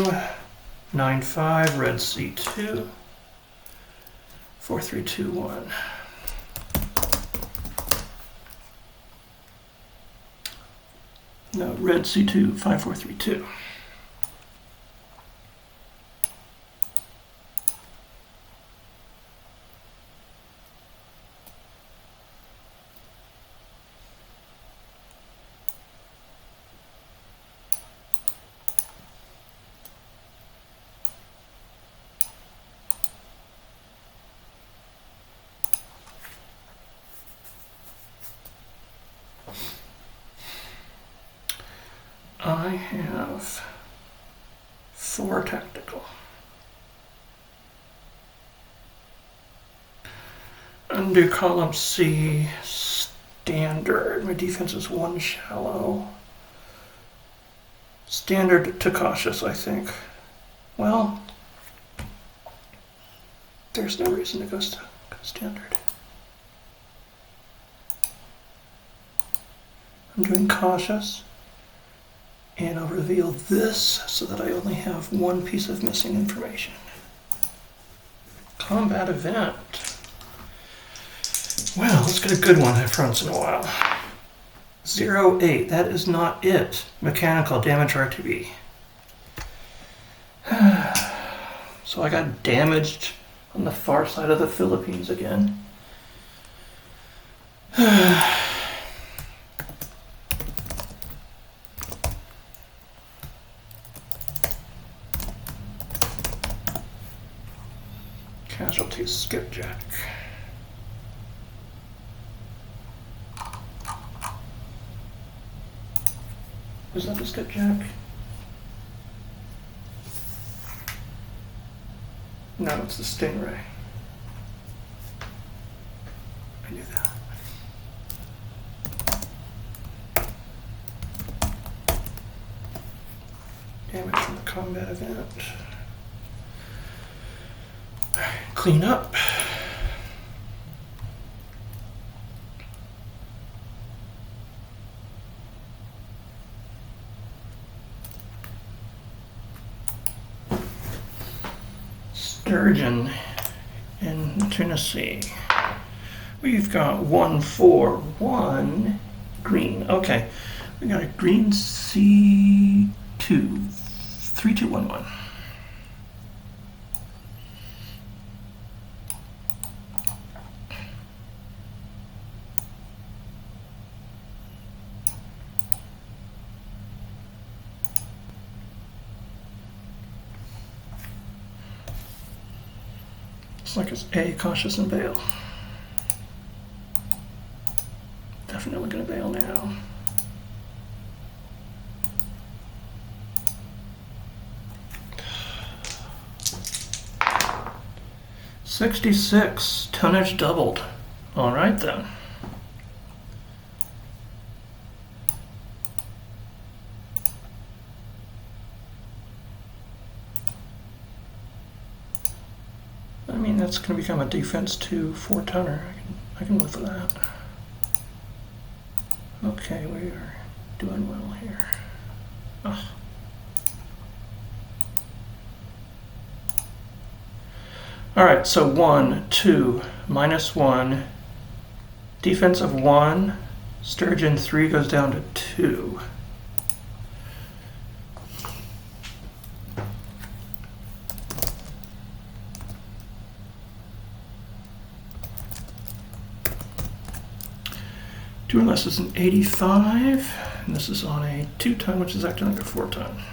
9-5, red C2, 4-3-2-1. No, red C2, 5-4-3-2. I have 4 tactical. Undo column C, standard. My defense is 1 shallow. Standard to cautious, I think. Well, there's no reason to go standard. I'm doing cautious. And I'll reveal this so that I only have 1 piece of missing information. Combat event. Well, let's get a good one every once in a while. 0-8, that is not it. Mechanical damage RTB. So I got damaged on the far side of the Philippines again. Casualties, skipjack. Is that the skipjack? No, it's the Stingray. I knew that. Damage from the combat event. Clean up. Sturgeon in Tennessee. We've got 1-4-1 green. Okay, we got a green C2, 3-2-1-1. Looks like it's A, cautious and bail. Definitely gonna bail now. $66, tonnage doubled. All right then. I mean, that's going to become a defense 2 4-tonner. I can live with that. Okay, we are doing well here. Oh. All right, so 1, 2, -1, defense of 1, sturgeon 3 goes down to 2. Two or less is an 85, and this is on a 2-ton, which is acting like a 4-ton.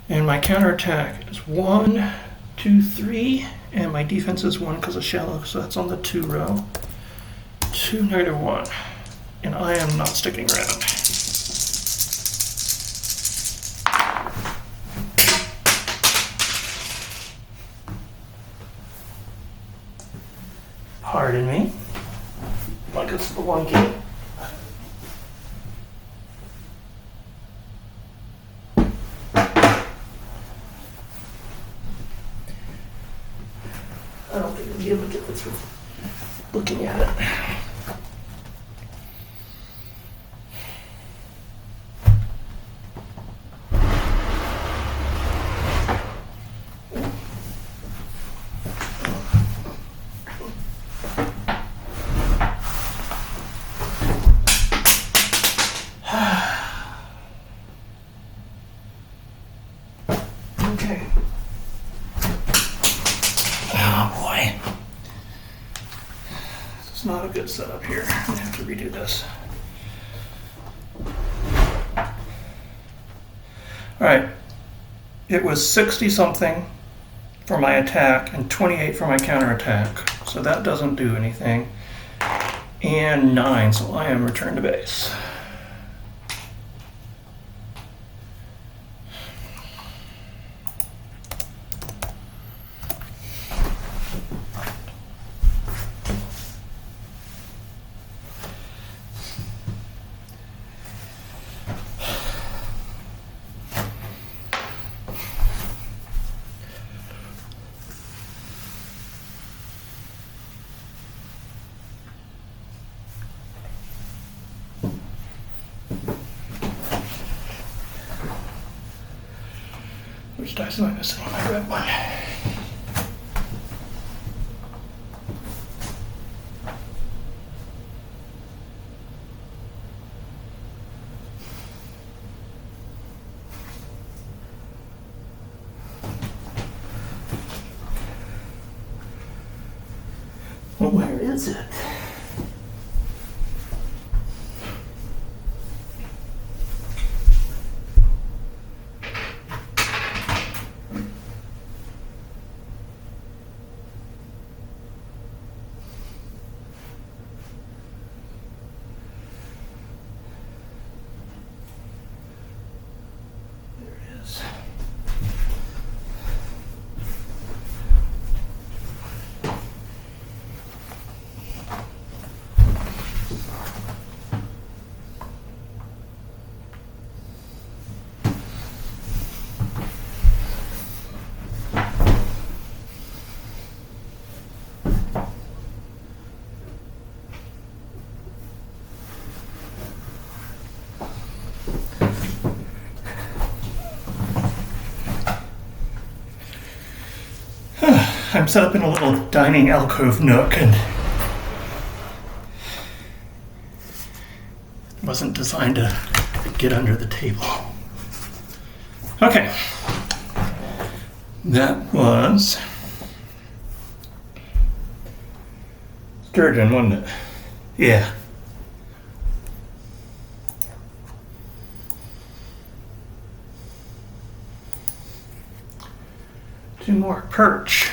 And my counterattack is 1, 2, 3, and my defense is 1 because of shallow, so that's on the 2 row. 2, -1, and I am not sticking around. Pardon me. Like it's the one key. I don't think you'll be able to get this from looking at it. Okay. Oh boy. This is not a good setup here. I'm gonna have to redo this. Alright. It was 60 something for my attack and 28 for my counterattack. So that doesn't do anything. And 9, so I am returned to base. Which dice am I missing? My red one. Well, where is it? I'm set up in a little dining alcove nook and wasn't designed to get under the table. Okay. That was sturgeon, wasn't it? Yeah. Two more perch.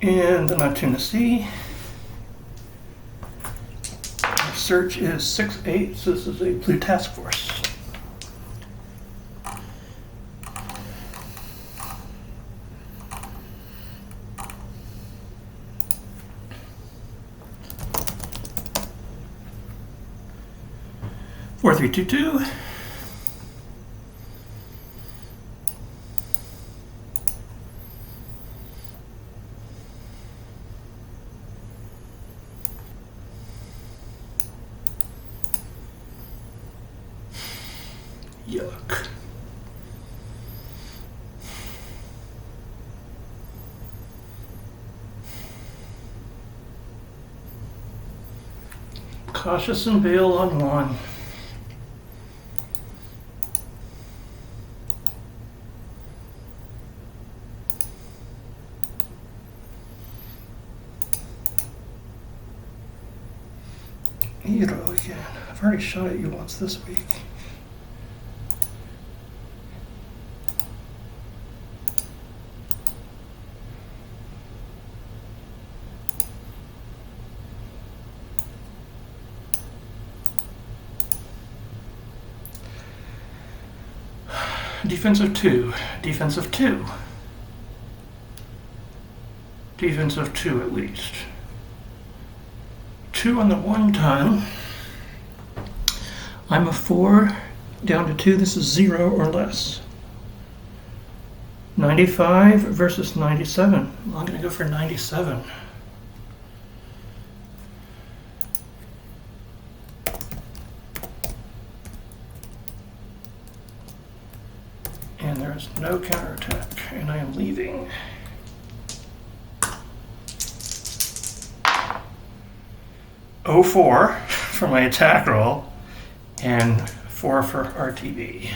And then I tuna sea. Search is 6-8, so this is a blue task force. Four, 3, 2, 2. Yuck. Cautious and bail on one. Hero again. I've already shot at you once this week. Defensive 2, defensive 2. Defensive 2 at least. 2 on the 1 ton. I'm a 4 down to 2. This is 0 or less. 95 versus 97. Well, I'm going to go for 97. And there's no counterattack, and I am leaving. .04 for my attack roll, and 4 for RTB.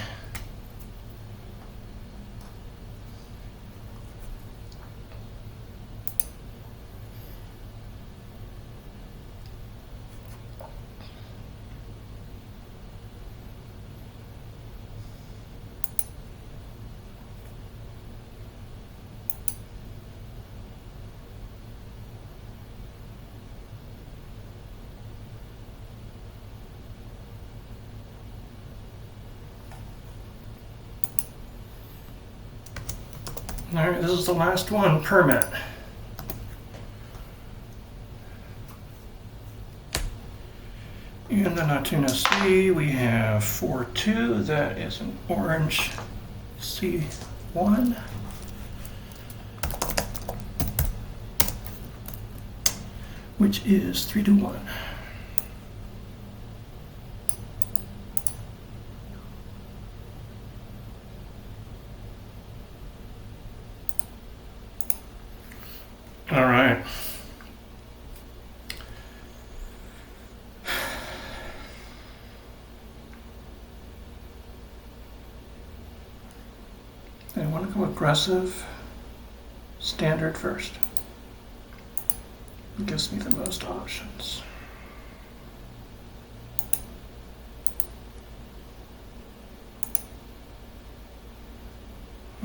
All right, this is the last one, permit. In the Natuna Sea, we have 4-2. That is an orange C1. Which is 3-1. All right. I want to go aggressive, standard first. It gives me the most options.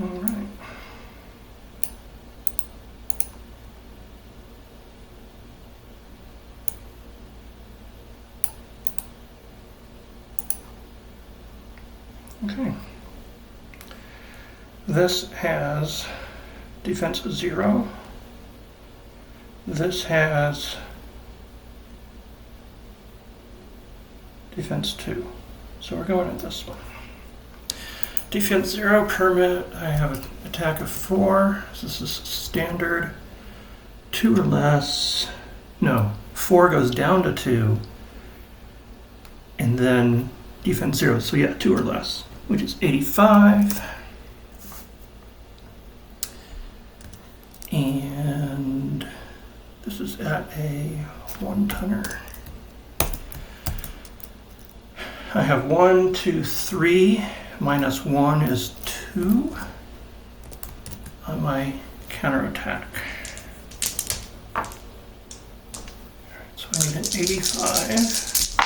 All right. Okay. This has defense 0. This has defense 2. So we're going at this one. Defense 0 permit. I have an attack of 4. So this is standard. 2 or less. No, 4 goes down to 2. And then defense 0. So yeah, 2 or less, which is 85. And this is at a 1-tonner. I have 1, 2, 3. Minus 1 is 2 on my counterattack. So I need an 85.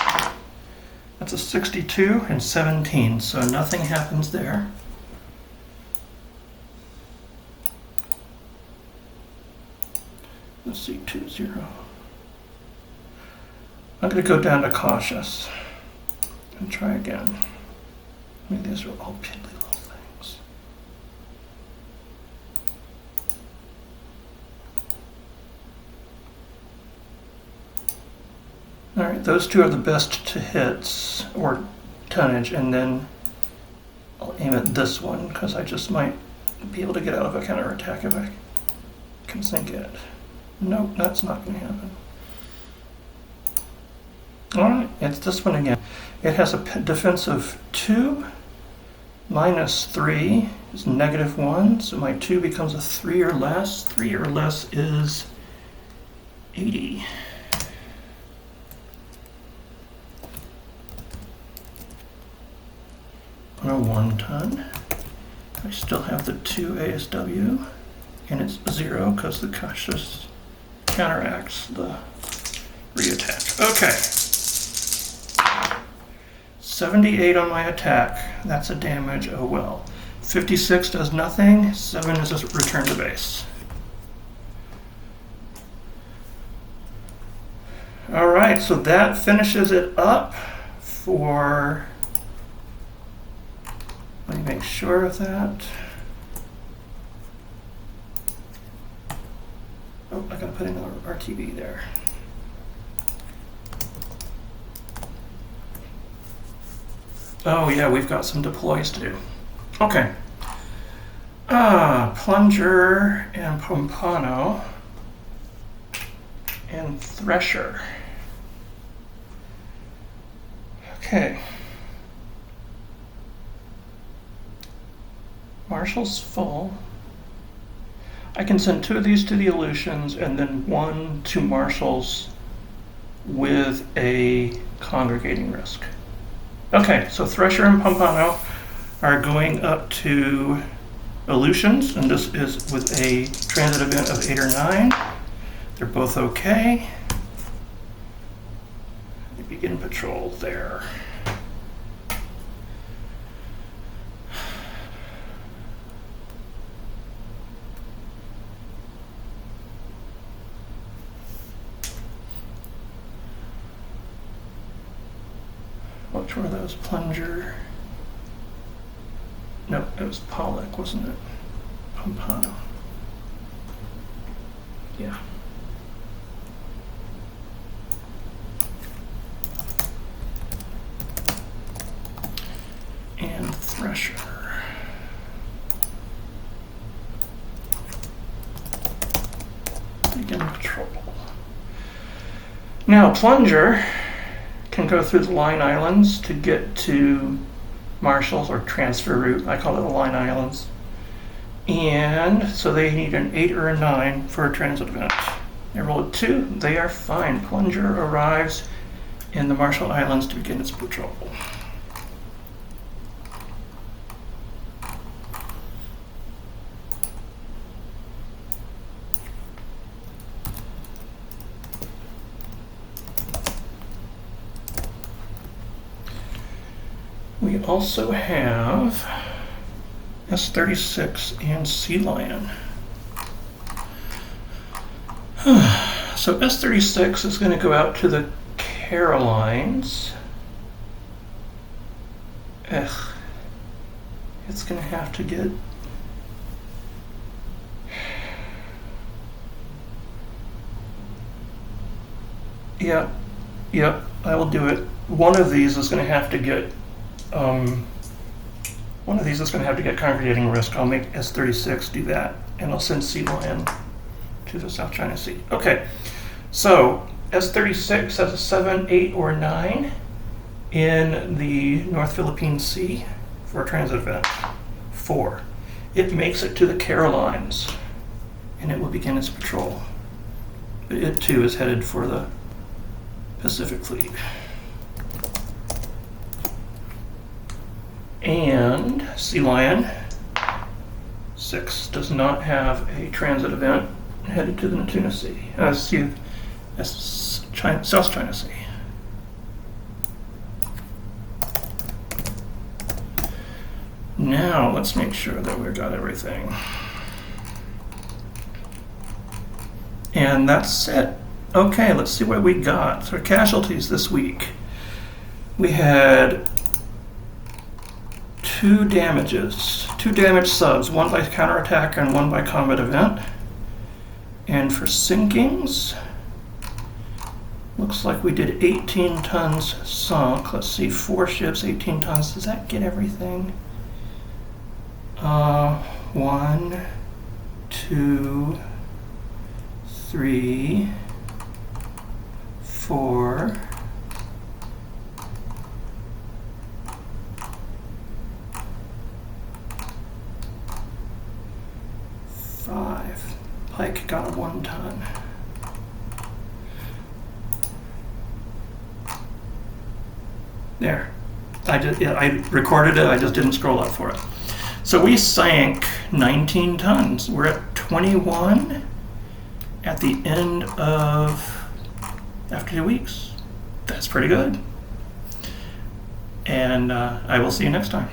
That's a 62 and 17, so nothing happens there. Let's see, 2-0. I'm going to go down to cautious and try again. I mean, these are all piddly little things. All right, those two are the best to hits or tonnage, and then I'll aim at this one because I just might be able to get out of a counterattack if I can sink it. Nope, that's not going to happen. All right, it's this one again. It has a defense of 2. Minus 3 is -1, so my 2 becomes a 3 or less. 3 or less is 80. On a 1-ton, I still have the 2 ASW, and it's 0 because the cautious counteracts the re-attack. Okay. 78 on my attack. That's a damage. Oh well. 56 does nothing. 7 is a return to base. All right, so that finishes it up for. Let me make sure of that. Oh, I gotta put another RTB there. Oh yeah, we've got some deploys to do. Okay. Plunger and Pompano and Thresher. Okay. Marshall's full. I can send 2 of these to the Aleutians and then 1 to Marshall's with a congregating risk. Okay, so Thresher and Pompano are going up to Aleutians, and this is with a transit event of 8 or 9. They're both okay. They begin patrol there. Which were those? Plunger? No, it was Pollock, wasn't it? Pompano. Yeah. And Thresher. Begin patrol. Now, Plunger can go through the Line Islands to get to Marshall's, or transfer route. I call it the Line Islands. And so they need an 8 or a 9 for a transit event. They roll a 2. They are fine. Plunger arrives in the Marshall Islands to begin its patrol. We also have S-36 and Sea Lion. So S-36 is going to go out to the Carolines. It's going to have to get... Yep, I will do it. One of these is going to have to get congregating risk. I'll make S-36 do that, and I'll send Sea Lion to the South China Sea. Okay, so S-36 has a 7, 8, or 9 in the North Philippine Sea for a transit event. 4. It makes it to the Carolines, and it will begin its patrol. It too is headed for the Pacific Fleet. And Sea Lion 6 does not have a transit event headed to the Natuna Sea. South China Sea. Now let's make sure that we've got everything. And that's it. Okay, let's see what we got. So casualties this week. We had 2 damages, 2 damaged subs, 1 by counterattack and 1 by combat event. And for sinkings, looks like we did 18 tons sunk. Let's see, 4 ships, 18 tons. Does that get everything? 1, 2, 3, 4, 5. Pike got a 1 ton. There. I recorded it, I just didn't scroll up for it. So we sank 19 tons. We're at 21 at the end of, after 2 weeks. That's pretty good. And I will see you next time.